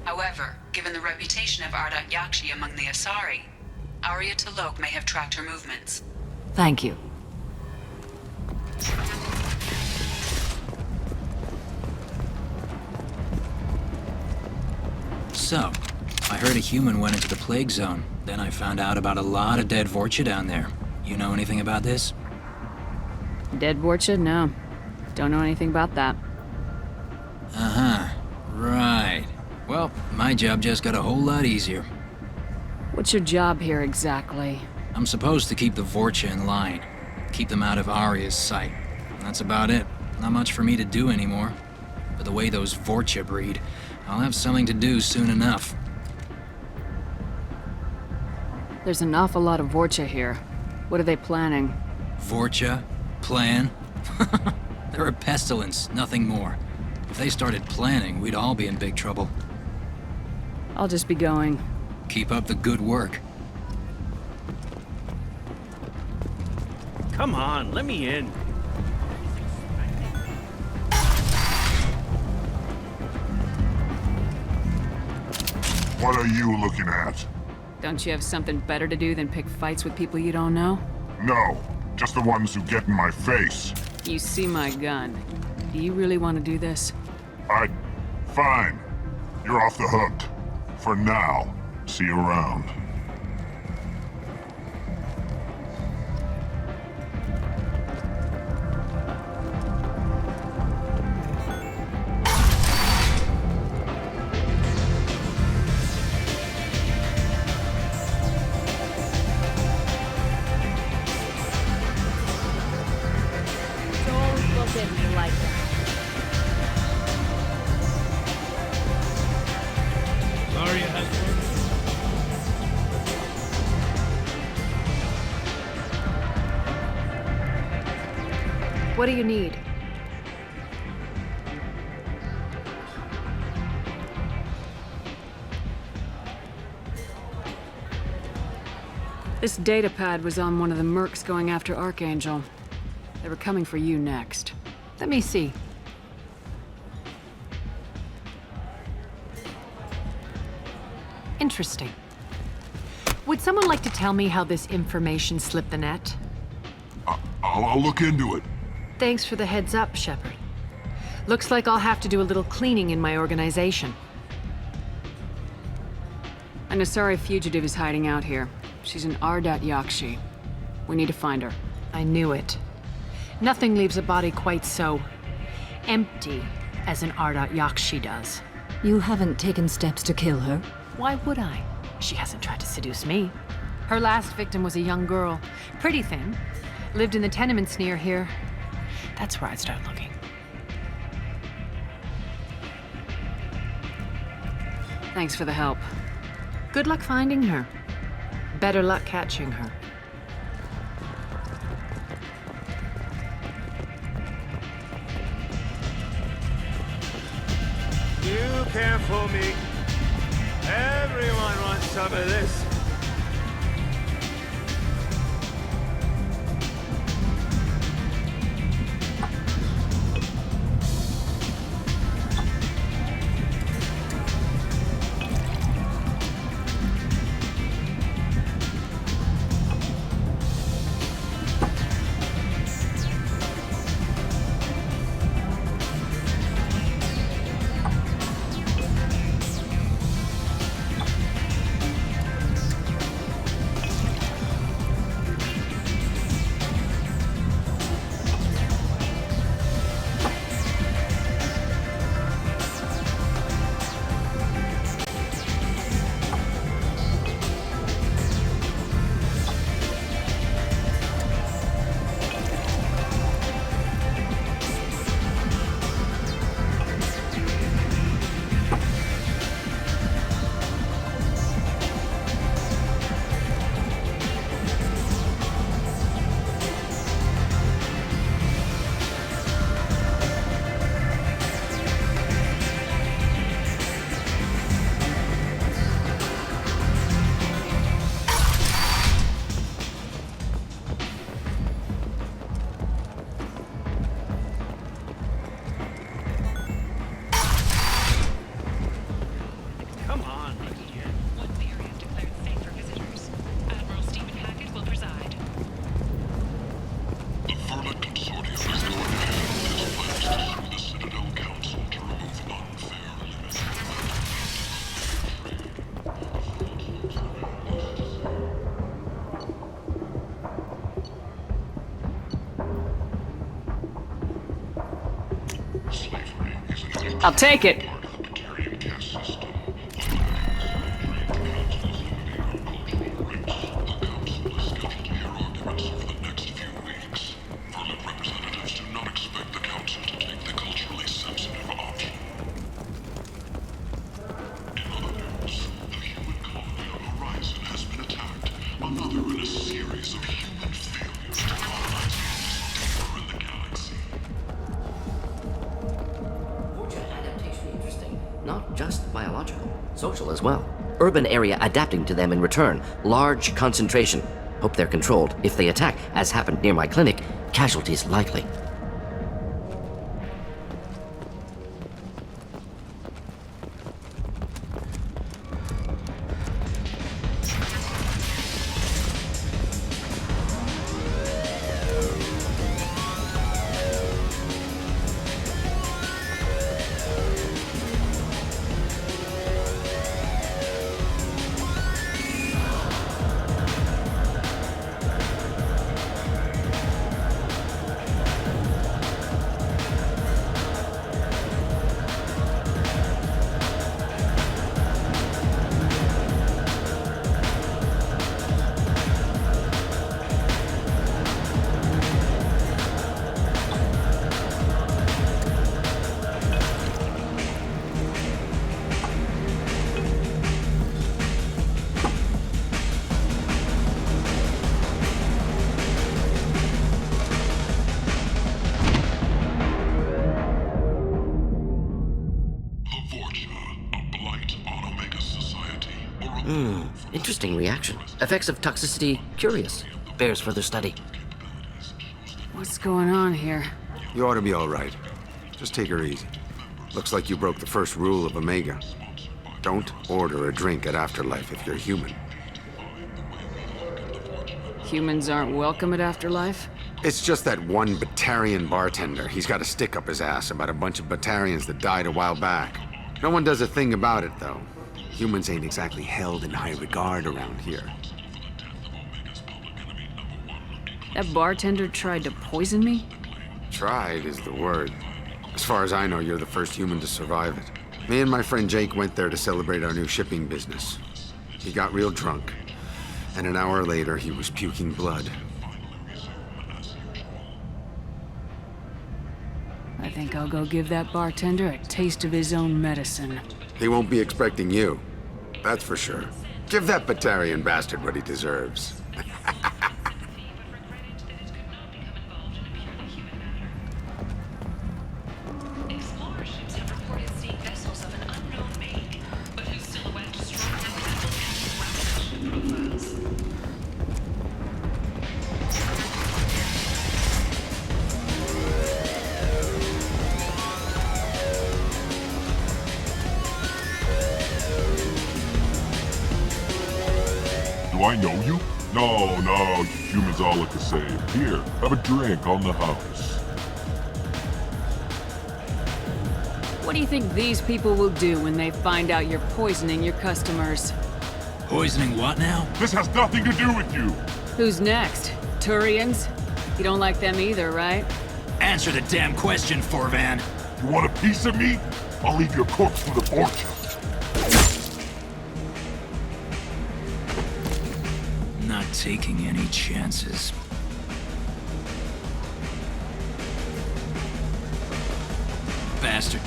However, given the reputation of Ardat Yakshi among the Asari, Arya T'Loak may have tracked her movements. Thank you. So, I heard a human went into the plague zone. Then I found out about a lot of dead Vorcha down there. You know anything about this? Dead Vorcha? No. Don't know anything about that. Uh-huh. Right. Well, my job just got a whole lot easier. What's your job here exactly? I'm supposed to keep the Vorcha in line. Keep them out of Arya's sight. That's about it. Not much for me to do anymore. But the way those Vorcha breed, I'll have something to do soon enough. There's an awful lot of Vorcha here. What are they planning? Vorcha? Plan? They're a pestilence, nothing more. If they started planning, we'd all be in big trouble. I'll just be going. Keep up the good work. Come on, let me in. What are you looking at? Don't you have something better to do than pick fights with people you don't know? No, just the ones who get in my face. You see my gun. Do you really want to do this? Fine. You're off the hook. For now. See you around. Don't look at me like that. Arya has What do you need? This data pad was on one of the mercs going after Archangel. They were coming for you next. Let me see. Interesting. Would someone like to tell me how this information slipped the net? I'll look into it. Thanks for the heads up, Shepard. Looks like I'll have to do a little cleaning in my organization. An Asari fugitive is hiding out here. She's an Ardat Yakshi. We need to find her. I knew it. Nothing leaves a body quite so empty as an Ardat Yakshi does. You haven't taken steps to kill her? Why would I? She hasn't tried to seduce me. Her last victim was a young girl, pretty thin, lived in the tenements near here. That's where I'd start looking. Thanks for the help. Good luck finding her. Better luck catching her. You can't fool me. Everyone wants some of this. I'll take it. Not just biological, social as well. Urban area adapting to them in return. Large concentration. Hope they're controlled. If they attack, as happened near my clinic, casualties likely. Interesting reaction. Effects of toxicity, curious. Bears further study. What's going on here? You ought to be all right. Just take her easy. Looks like you broke the first rule of Omega. Don't order a drink at Afterlife if you're human. Humans aren't welcome at Afterlife? It's just that one Batarian bartender. He's got a stick up his ass about a bunch of Batarians that died a while back. No one does a thing about it, though. Humans ain't exactly held in high regard around here. That bartender tried to poison me? Tried is the word. As far as I know, you're the first human to survive it. Me and my friend Jake went there to celebrate our new shipping business. He got real drunk, and an hour later, he was puking blood. I think I'll go give that bartender a taste of his own medicine. He won't be expecting you. That's for sure. Give that Batarian bastard what he deserves. Do I know you? No, you humans all look the same. Here, have a drink on the house. What do you think these people will do when they find out you're poisoning your customers? Poisoning what now? This has nothing to do with you! Who's next? Turians? You don't like them either, right? Answer the damn question, Forvan. You want a piece of me? I'll leave your corpse for the fortune. Not taking any chances. Bastard.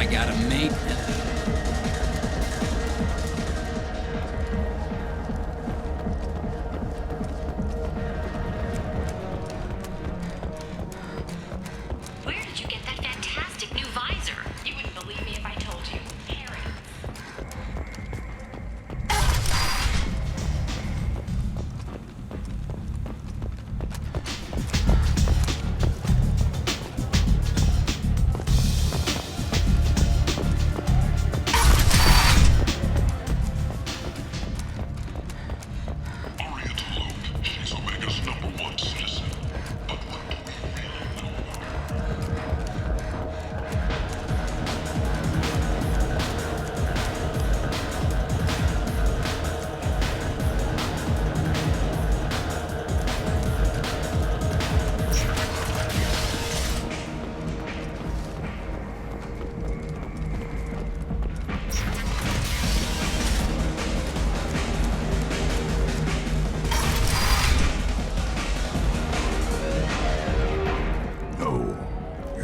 I got a mate. Where did you get that fantastic new visor? You wouldn't believe me if I told you.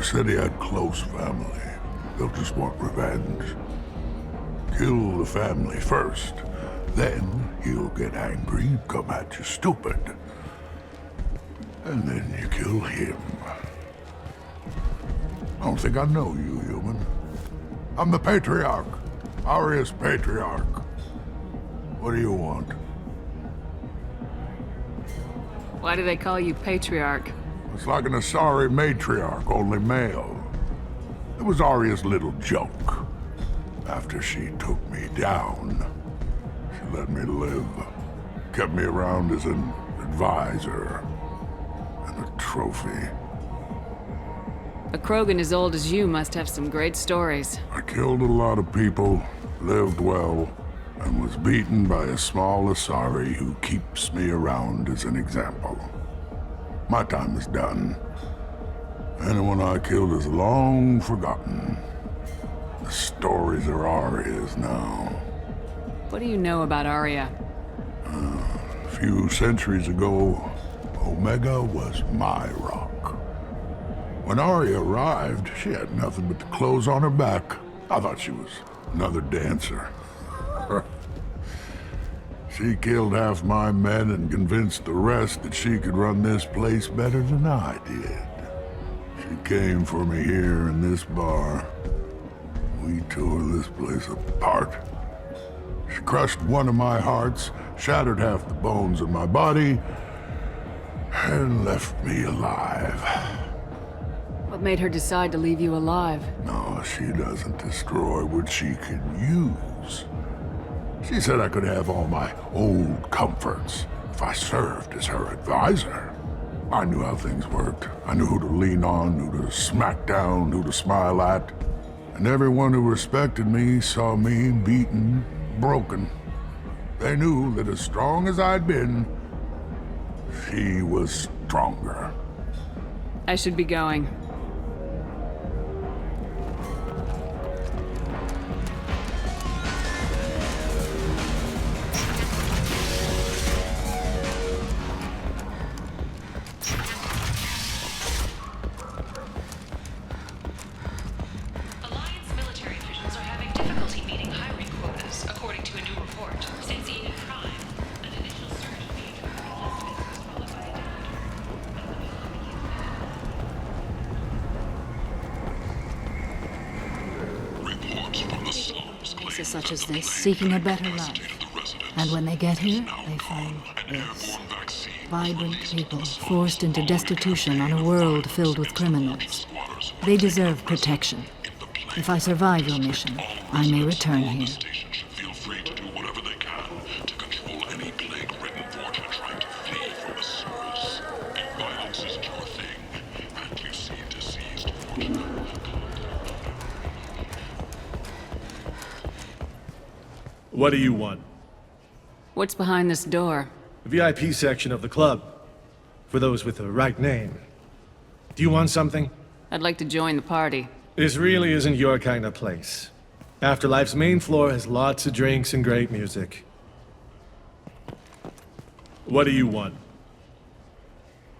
Said he had close family. They'll just want revenge. Kill the family first. Then he'll get angry, come at you stupid. And then you kill him. I don't think I know you, human. I'm the Patriarch. Arius Patriarch. What do you want? Why do they call you Patriarch? It's like an Asari matriarch, only male. It was Arya's little joke. After she took me down, she let me live. Kept me around as an advisor and a trophy. A Krogan as old as you must have some great stories. I killed a lot of people, lived well, and was beaten by a small Asari who keeps me around as an example. My time is done. Anyone I killed is long forgotten. The stories are Arya's now. What do you know about Arya? A few centuries ago, Omega was my rock. When Arya arrived, she had nothing but the clothes on her back. I thought she was another dancer. She killed half my men and convinced the rest that she could run this place better than I did. She came for me here in this bar. We tore this place apart. She crushed one of my hearts, shattered half the bones in my body, and left me alive. What made her decide to leave you alive? No, she doesn't destroy what she can use. She said I could have all my old comforts if I served as her advisor. I knew how things worked. I knew who to lean on, who to smack down, who to smile at. And everyone who respected me saw me beaten, broken. They knew that as strong as I'd been, she was stronger. I should be going. Such as this, seeking a better life. And when they get here, they find this. Vibrant people forced into destitution on a world filled with criminals. They deserve protection. If I survive your mission, I may return here. Feel free to do whatever they can to control any plague-ridden Vorta trying to flee from the sewers. If violence isn't your thing, and you see diseased Vorta. What do you want? What's behind this door? The VIP section of the club. For those with the right name. Do you want something? I'd like to join the party. This really isn't your kind of place. Afterlife's main floor has lots of drinks and great music. What do you want?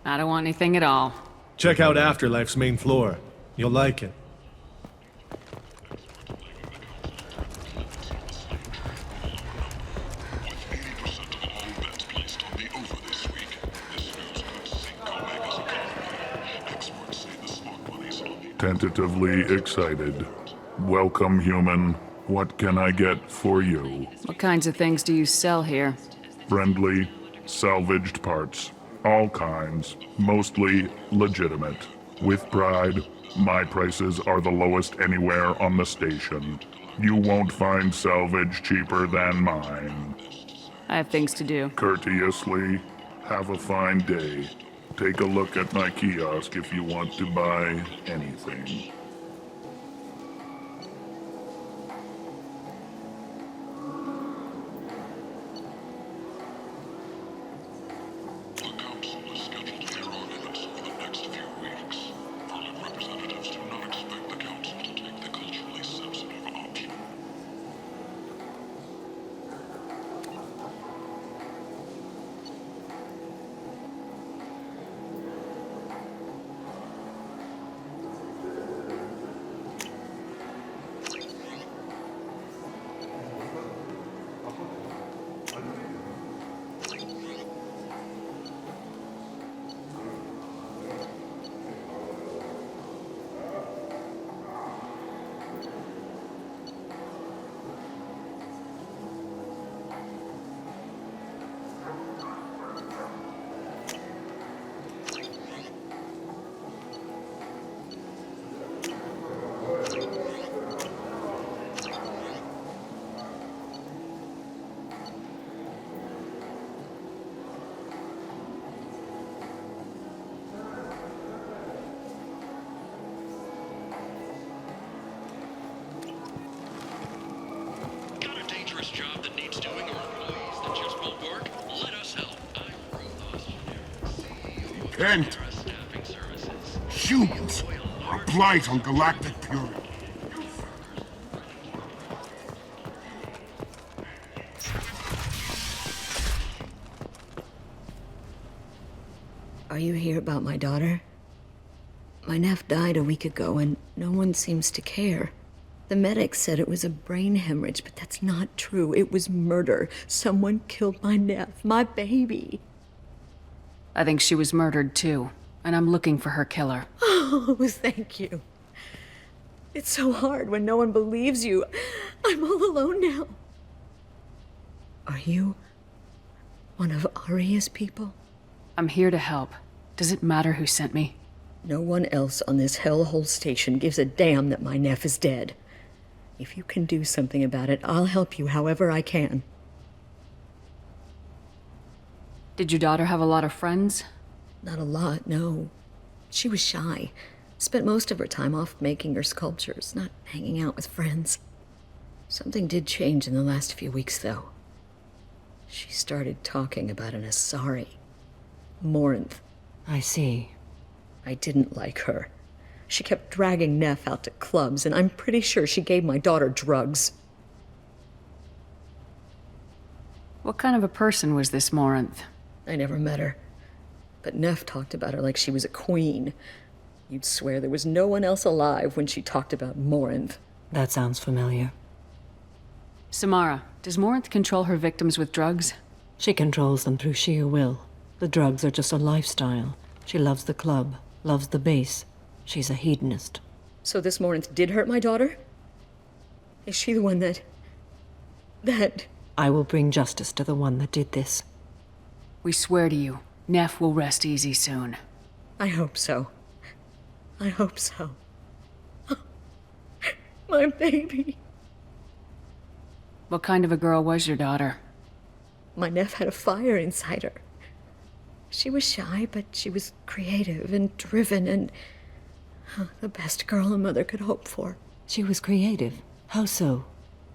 I don't want anything at all. Check out Afterlife's main floor. You'll like it. Tentatively excited. Welcome, human. What can I get for you? What kinds of things do you sell here? Friendly, salvaged parts. All kinds. Mostly legitimate. With pride, my prices are the lowest anywhere on the station. You won't find salvage cheaper than mine. I have things to do. Courteously, have a fine day. Take a look at my kiosk if you want to buy anything. Kent! Humans! A blight on galactic purity. Are you here about my daughter? My nephew died a week ago and no one seems to care. The medics said it was a brain hemorrhage, but that's not true. It was murder. Someone killed my nephew, my baby. I think she was murdered too, and I'm looking for her killer. Oh, thank you. It's so hard when no one believes you. I'm all alone now. Are you one of Aria's people? I'm here to help. Does it matter who sent me? No one else on this hellhole station gives a damn that my nephew is dead. If you can do something about it, I'll help you however I can. Did your daughter have a lot of friends? Not a lot, no. She was shy. Spent most of her time off making her sculptures, not hanging out with friends. Something did change in the last few weeks, though. She started talking about an Asari. Morinth. I see. I didn't like her. She kept dragging Neff out to clubs, and I'm pretty sure she gave my daughter drugs. What kind of a person was this Morinth? I never met her. But Neff talked about her like she was a queen. You'd swear there was no one else alive when she talked about Morinth. That sounds familiar. Samara, does Morinth control her victims with drugs? She controls them through sheer will. The drugs are just a lifestyle. She loves the club, loves the base. She's a hedonist. So this Morinth did hurt my daughter? Is she the one that... I will bring justice to the one that did this. We swear to you, Neff will rest easy soon. I hope so. I hope so. My baby. What kind of a girl was your daughter? My Neff had a fire inside her. She was shy, but she was creative and driven and... the best girl a mother could hope for. She was creative? How so?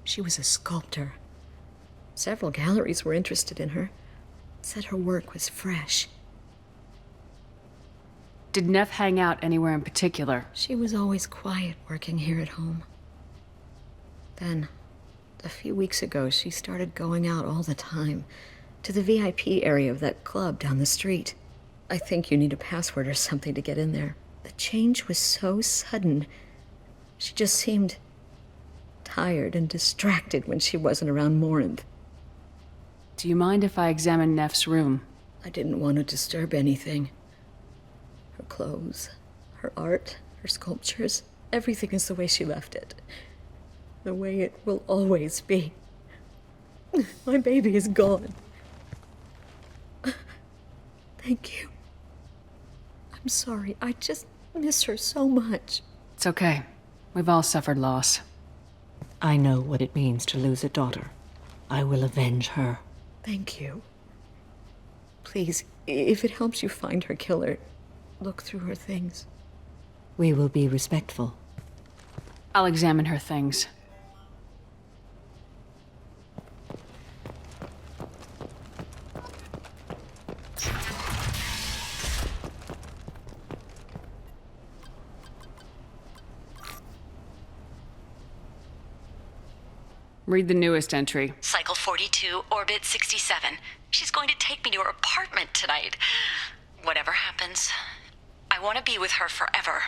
She was a sculptor. Several galleries were interested in her. Said her work was fresh. Did Neff hang out anywhere in particular? She was always quiet working here at home. Then, a few weeks ago, she started going out all the time. To the VIP area of that club down the street. I think you need a password or something to get in there. The change was so sudden. She just seemed tired and distracted when she wasn't around Morinth. Do you mind if I examine Neff's room? I didn't want to disturb anything. Her clothes, her art, Her sculptures, everything is the way she left it. The way it will always be. My baby is gone. Thank you. I'm sorry, I just miss her so much. It's okay. We've all suffered loss. I know what it means to lose a daughter. I will avenge her. Thank you. Please, if it helps you find her killer, look through her things. We will be respectful. I'll examine her things. Read the newest entry. Cycle 42, orbit 67. She's going to take me to her apartment tonight. Whatever happens, I want to be with her forever.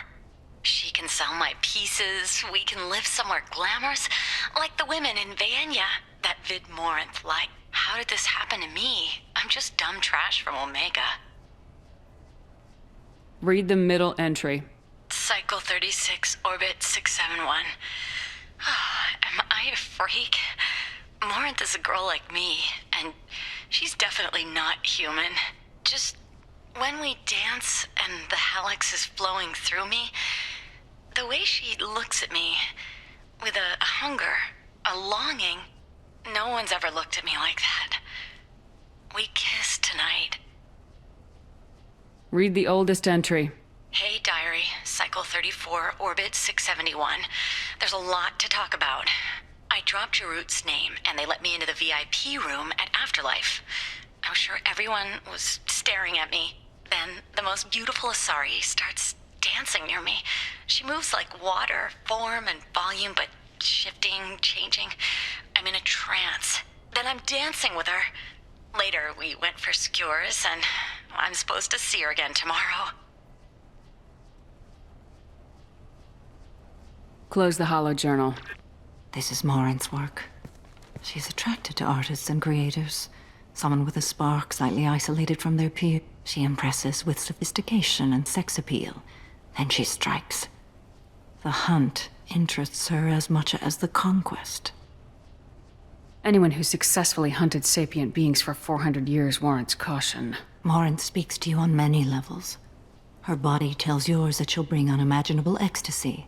She can sell my pieces. We can live somewhere glamorous, like the women in Vanya. That Vid Morinth, like, how did this happen to me? I'm just dumb trash from Omega. Read the middle entry. Cycle 36, orbit 671. Am I a freak? Morinth is a girl like me, and she's definitely not human. Just when we dance and the helix is flowing through me, the way she looks at me with a hunger, a longing, no one's ever looked at me like that. We kissed tonight. Read the oldest entry. Hey, diary, cycle 34, orbit 671. There's a lot to talk about. I dropped Jarut's name, and they let me into the VIP room at Afterlife. I was sure everyone was staring at me. Then the most beautiful Asari starts dancing near me. She moves like water, form and volume, but shifting, changing. I'm in a trance. Then I'm dancing with her. Later, we went for skewers, and I'm supposed to see her again tomorrow. Close the hollow journal. This is Morinth's work. She's attracted to artists and creators. Someone with a spark, slightly isolated from their peer. She impresses with sophistication and sex appeal. Then she strikes. The hunt interests her as much as the conquest. Anyone who successfully hunted sapient beings for 400 years warrants caution. Morinth speaks to you on many levels. Her body tells yours that she'll bring unimaginable ecstasy.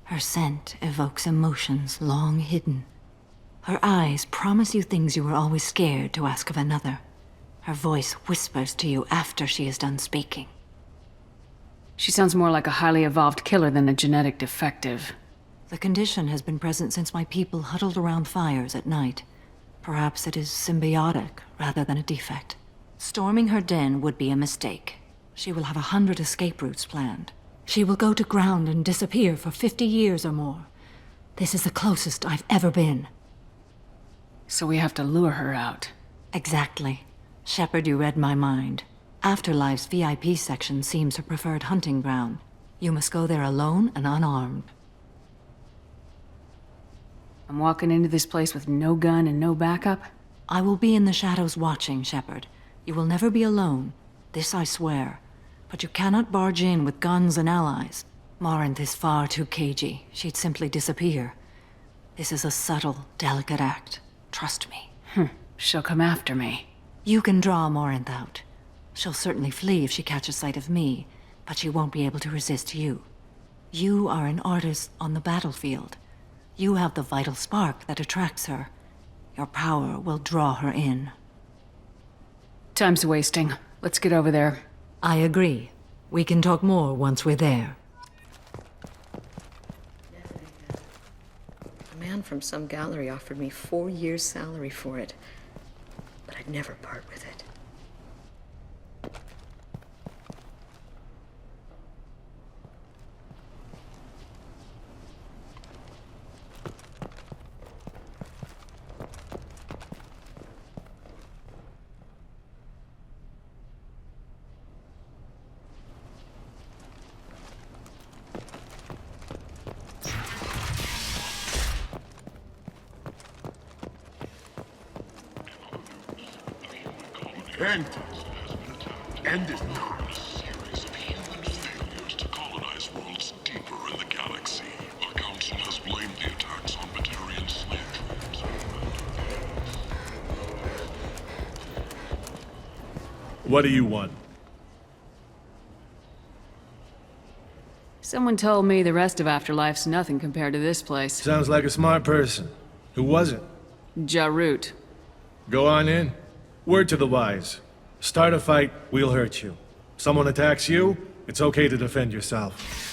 Her scent evokes emotions long hidden. Her eyes promise you things you were always scared to ask of another. Her voice whispers to you after she is done speaking. She sounds more like a highly evolved killer than a genetic defective. The condition has been present since my people huddled around fires at night. Perhaps it is symbiotic rather than a defect. Storming her den would be a mistake. She will have 100 escape routes planned. She will go to ground and disappear for 50 years or more. This is the closest I've ever been. So we have to lure her out. Exactly. Shepard, you read my mind. Afterlife's VIP section seems her preferred hunting ground. You must go there alone and unarmed. I'm walking into this place with no gun and no backup? I will be in the shadows watching, Shepard. You will never be alone. This I swear. But you cannot barge in with guns and allies. Morinth is far too cagey. She'd simply disappear. This is a subtle, delicate act. Trust me. She'll come after me. You can draw Morinth out. She'll certainly flee if she catches sight of me, but she won't be able to resist you. You are an artist on the battlefield. You have the vital spark that attracts her. Your power will draw her in. Time's wasting. Let's get over there. I agree. We can talk more once we're there. A man from some gallery offered me 4 years' salary for it, but I'd never part with it. End is not a series of human failures to colonize worlds deep What do you want? Someone told me the rest of Afterlife's nothing compared to this place. Sounds like a smart person. Who was it? Jarut. Go on in. Word to the wise. Start a fight, we'll hurt you. Someone attacks you, it's okay to defend yourself.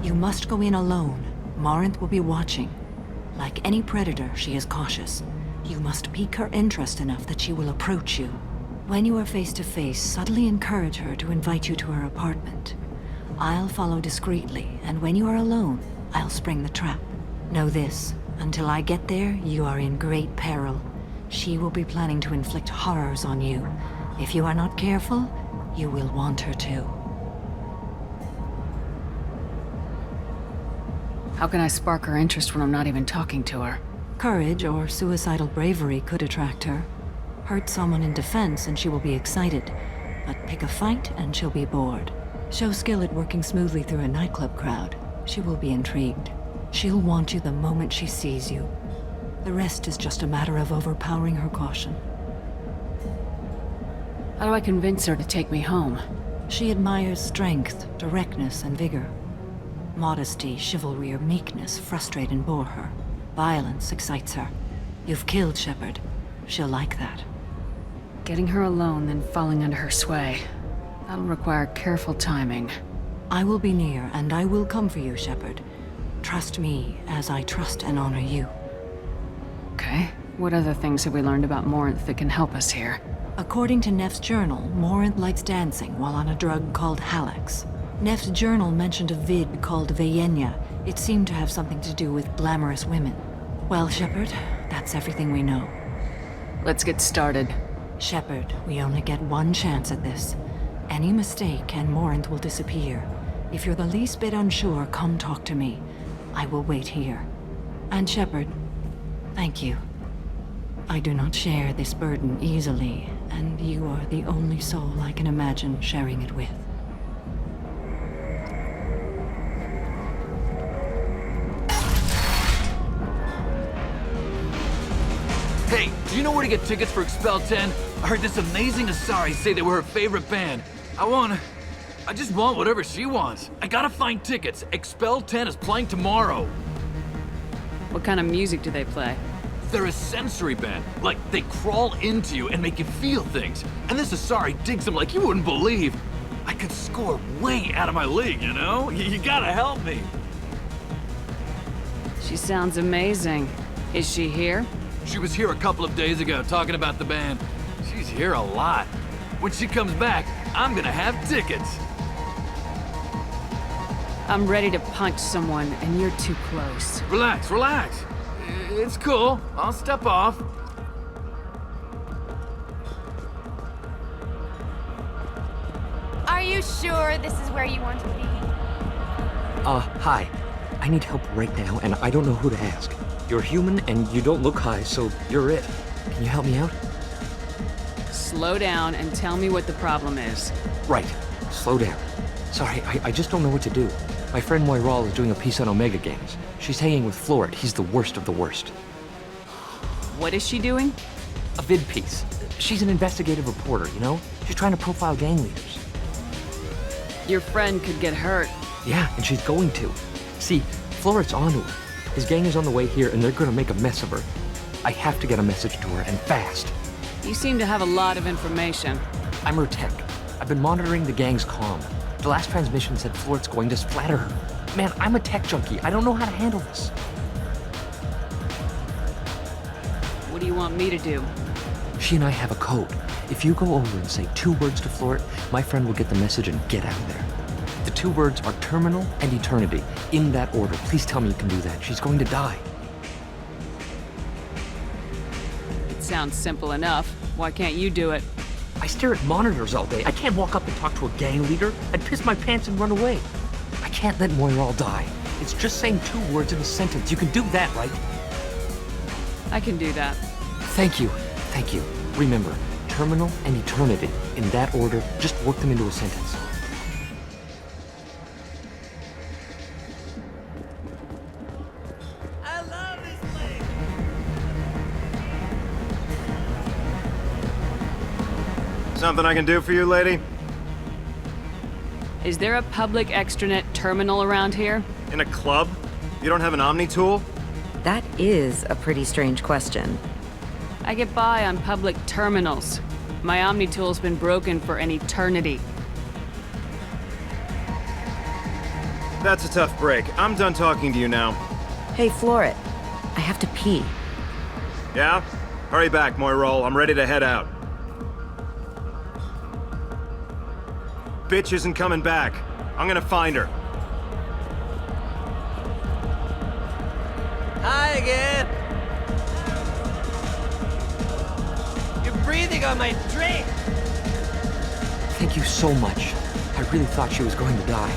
You must go in alone. Morinth will be watching. Like any predator, she is cautious. You must pique her interest enough that she will approach you. When you are face to face, subtly encourage her to invite you to her apartment. I'll follow discreetly, and when you are alone, I'll spring the trap. Know this, until I get there, you are in great peril. She will be planning to inflict horrors on you. If you are not careful, you will want her to. How can I spark her interest when I'm not even talking to her? Courage or suicidal bravery could attract her. Hurt someone in defense and she will be excited. But pick a fight and she'll be bored. Show skill at working smoothly through a nightclub crowd. She will be intrigued. She'll want you the moment she sees you. The rest is just a matter of overpowering her caution. How do I convince her to take me home? She admires strength, directness, and vigor. Modesty, chivalry, or meekness frustrate and bore her. Violence excites her. You've killed Shepard. She'll like that. Getting her alone, then falling under her sway. That'll require careful timing. I will be near, and I will come for you, Shepard. Trust me, as I trust and honor you. Okay. What other things have we learned about Morinth that can help us here? According to Neff's journal, Morinth likes dancing while on a drug called Halax. Neff's journal mentioned a vid called Vayenya. It seemed to have something to do with glamorous women. Well, Shepard, that's everything we know. Let's get started. Shepard, we only get one chance at this. Any mistake and Morinth will disappear. If you're the least bit unsure, come talk to me. I will wait here. And Shepard, thank you. I do not share this burden easily, and you are the only soul I can imagine sharing it with. Hey, do you know where to get tickets for Expel 10? I heard this amazing Asari say they were her favorite band. I just want whatever she wants. I gotta find tickets. Expel 10 is playing tomorrow. What kind of music do they play? They're a sensory band. Like, they crawl into you and make you feel things. And this Asari digs them like you wouldn't believe. I could score way out of my league, you know? You gotta help me. She sounds amazing. Is she here? She was here a couple of days ago talking about the band. She's here a lot. When she comes back, I'm gonna have tickets. I'm ready to punch someone, and you're too close. Relax, relax. It's cool. I'll step off. Are you sure this is where you want to be? Hi. I need help right now, and I don't know who to ask. You're human, and you don't look high, so you're it. Can you help me out? slow down and tell me what the problem is. Right. Slow down. Sorry, I just don't know what to do. My friend Moiral is doing a piece on Omega gangs. She's hanging with Florid. He's the worst of the worst. What is she doing? A vid piece. She's an investigative reporter, you know? She's trying to profile gang leaders. Your friend could get hurt. Yeah, and she's going to. See, Florid's onto her. His gang is on the way here, and they're gonna make a mess of her. I have to get a message to her, and fast. You seem to have a lot of information. I'm her tech. I've been monitoring the gang's comm. The last transmission said Florid's going to splatter her. Man, I'm a tech junkie. I don't know how to handle this. What do you want me to do? She and I have a code. If you go over and say 2 words to Florid, my friend will get the message and get out of there. The 2 words are terminal and eternity. In that order. Please tell me you can do that. She's going to die. It sounds simple enough. Why can't you do it? I stare at monitors all day. I can't walk up and talk to a gang leader. I'd piss my pants and run away. I can't let Moiral die. It's just saying 2 words in a sentence. You can do that, right? I can do that. Thank you. Thank you. Remember, terminal and eternity. In that order, just work them into a sentence. I love this place! Something I can do for you, lady? Is there a public extranet terminal around here? In a club? You don't have an Omni tool? That is a pretty strange question. I get by on public terminals. My Omnitool's been broken for an eternity. That's a tough break. I'm done talking to you now. Hey, Florid. I have to pee. Yeah? Hurry back, Moiral. I'm ready to head out. Bitch isn't coming back. I'm gonna find her. Hi again! You're breathing on my drink! Thank you so much. I really thought she was going to die.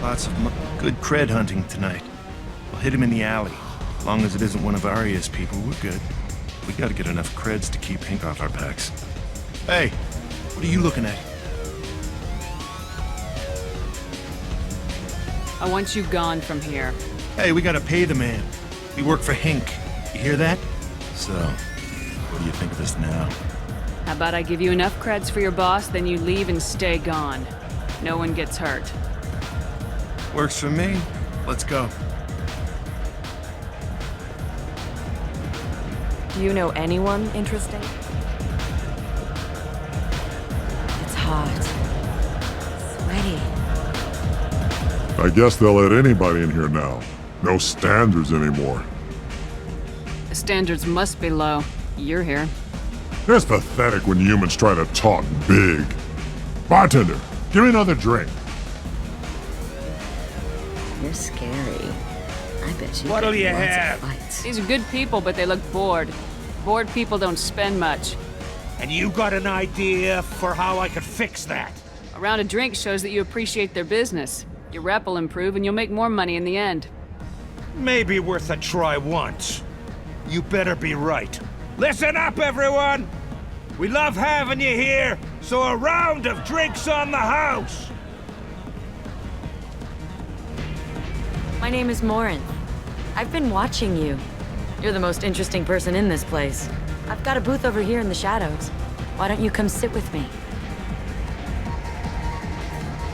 Lots of good cred hunting tonight. We'll hit him in the alley. As long as it isn't one of Arya's people, we're good. We gotta get enough creds to keep Hink off our backs. Hey, what are you looking at? I want you gone from here. Hey, we gotta pay the man. We work for Hink. You hear that? So, what do you think of us now? How about I give you enough creds for your boss, then you leave and stay gone. No one gets hurt. Works for me. Let's go. Do you know anyone interesting? It's hot. Sweaty. I guess they'll let anybody in here now. No standards anymore. The standards must be low. You're here. It's pathetic when humans try to talk big. Bartender, give me another drink. You're scary. I bet you What'll get you lots of have? fights. These are good people, but they look bored. Bored people don't spend much. And you got an idea for how I could fix that? A round of drinks shows that you appreciate their business. Your rep will improve and you'll make more money in the end. Maybe worth a try once. You better be right. Listen up, everyone! We love having you here, so a round of drinks on the house! My name is Morin. I've been watching you. You're the most interesting person in this place. I've got a booth over here in the shadows. Why don't you come sit with me?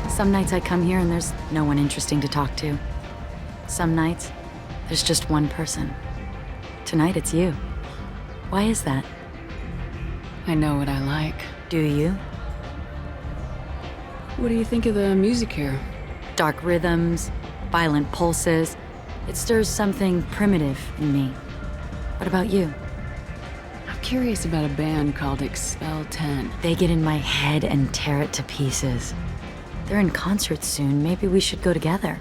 Some nights I come here and there's no one interesting to talk to. Some nights, there's just one person. Tonight it's you. Why is that? I know what I like. Do you? What do you think of the music here? Dark rhythms, violent pulses. It stirs something primitive in me. What about you? I'm curious about a band called Expel 10. They get in my head and tear it to pieces. They're in concert soon. Maybe we should go together.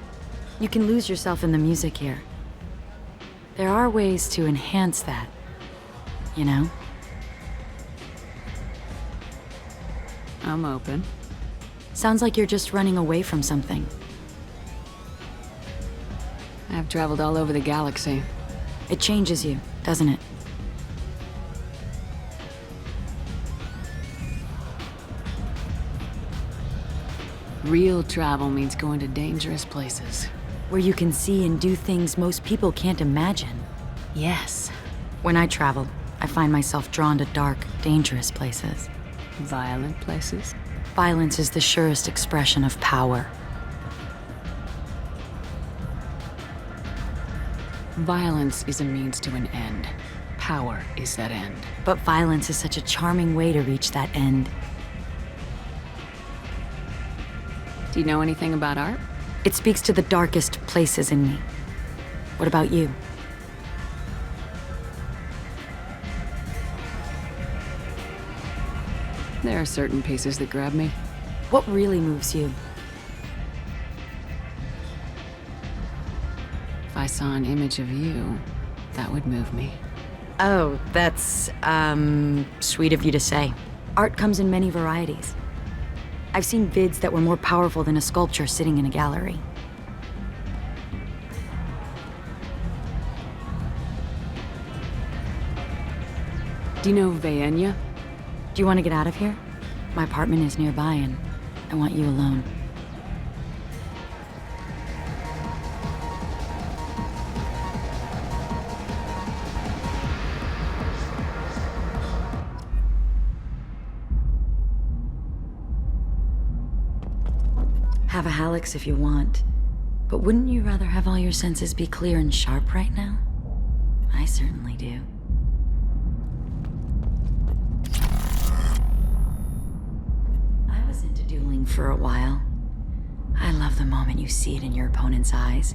You can lose yourself in the music here. There are ways to enhance that, you know? I'm open. Sounds like you're just running away from something. I've traveled all over the galaxy. It changes you, doesn't it? Real travel means going to dangerous places. Where you can see and do things most people can't imagine. Yes. When I travel, I find myself drawn to dark, dangerous places. Violent places? Violence is the surest expression of power. Violence is a means to an end. Power is that end. But violence is such a charming way to reach that end. Do you know anything about art? It speaks to the darkest places in me. What about you? There are certain pieces that grab me. What really moves you? If I saw an image of you, that would move me. Oh, that's, sweet of you to say. Art comes in many varieties. I've seen vids that were more powerful than a sculpture sitting in a gallery. Do you know Vaenya? Do you want to get out of here? My apartment is nearby and I want you alone. Have a Hallex if you want, but wouldn't you rather have all your senses be clear and sharp right now? I certainly do. I was into dueling for a while. I love the moment you see it in your opponent's eyes.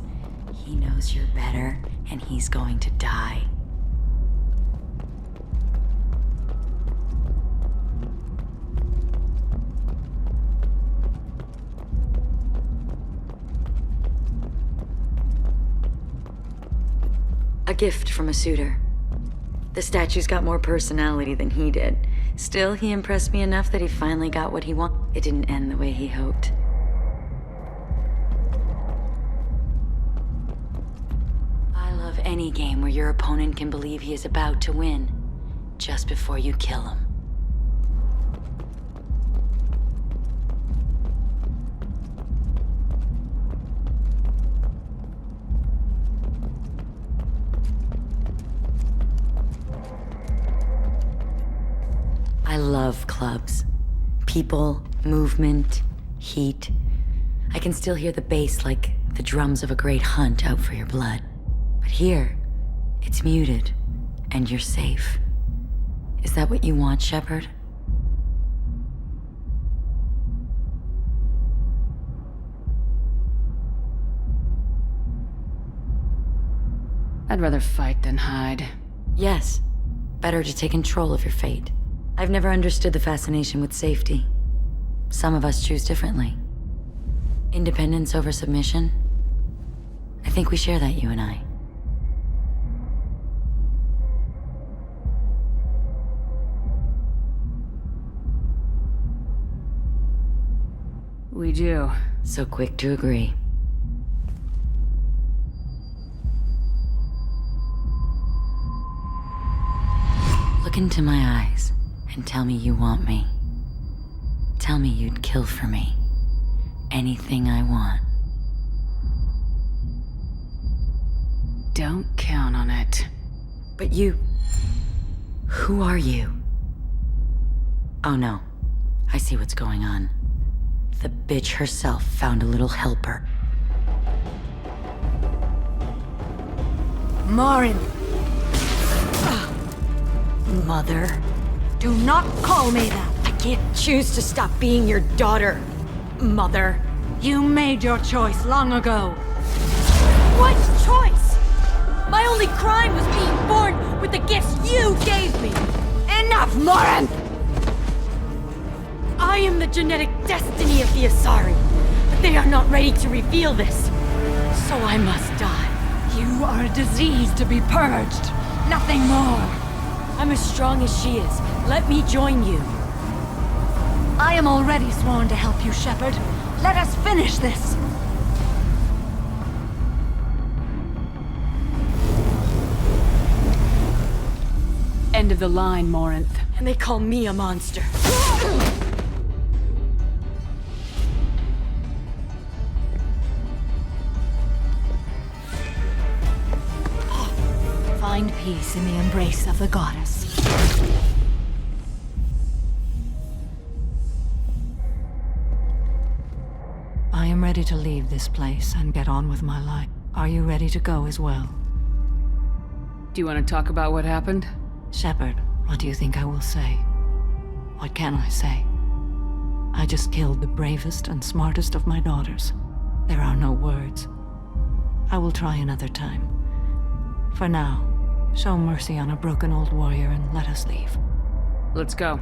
He knows you're better, and he's going to die. A gift from a suitor. The statue's got more personality than he did. Still, he impressed me enough that he finally got what he wanted. It didn't end the way he hoped. I love any game where your opponent can believe he is about to win, just before you kill him. I love clubs. People, movement, heat. I can still hear the bass like the drums of a great hunt out for your blood. But here, it's muted, and you're safe. Is that what you want, Shepard? I'd rather fight than hide. Yes. Better to take control of your fate. I've never understood the fascination with safety. Some of us choose differently. Independence over submission? I think we share that, you and I. We do. So quick to agree. Look into my eyes and tell me you want me. Tell me you'd kill for me. Anything I want. Don't count on it. But you... Who are you? Oh no. I see what's going on. The bitch herself found a little helper. Marin! Mother. Do not call me that! I can't choose to stop being your daughter, Mother. You made your choice long ago. What choice? My only crime was being born with the gifts you gave me. Enough, Morin! I am the genetic destiny of the Asari, but they are not ready to reveal this. So I must die. You are a disease to be purged. Nothing more. I'm as strong as she is. Let me join you. I am already sworn to help you, Shepard. Let us finish this. End of the line, Morinth. And they call me a monster. Find peace in the embrace of the goddess. I am ready to leave this place and get on with my life. Are you ready to go as well? Do you want to talk about what happened? Shepard, what do you think I will say? What can I say? I just killed the bravest and smartest of my daughters. There are no words. I will try another time. For now, show mercy on a broken old warrior and let us leave. Let's go.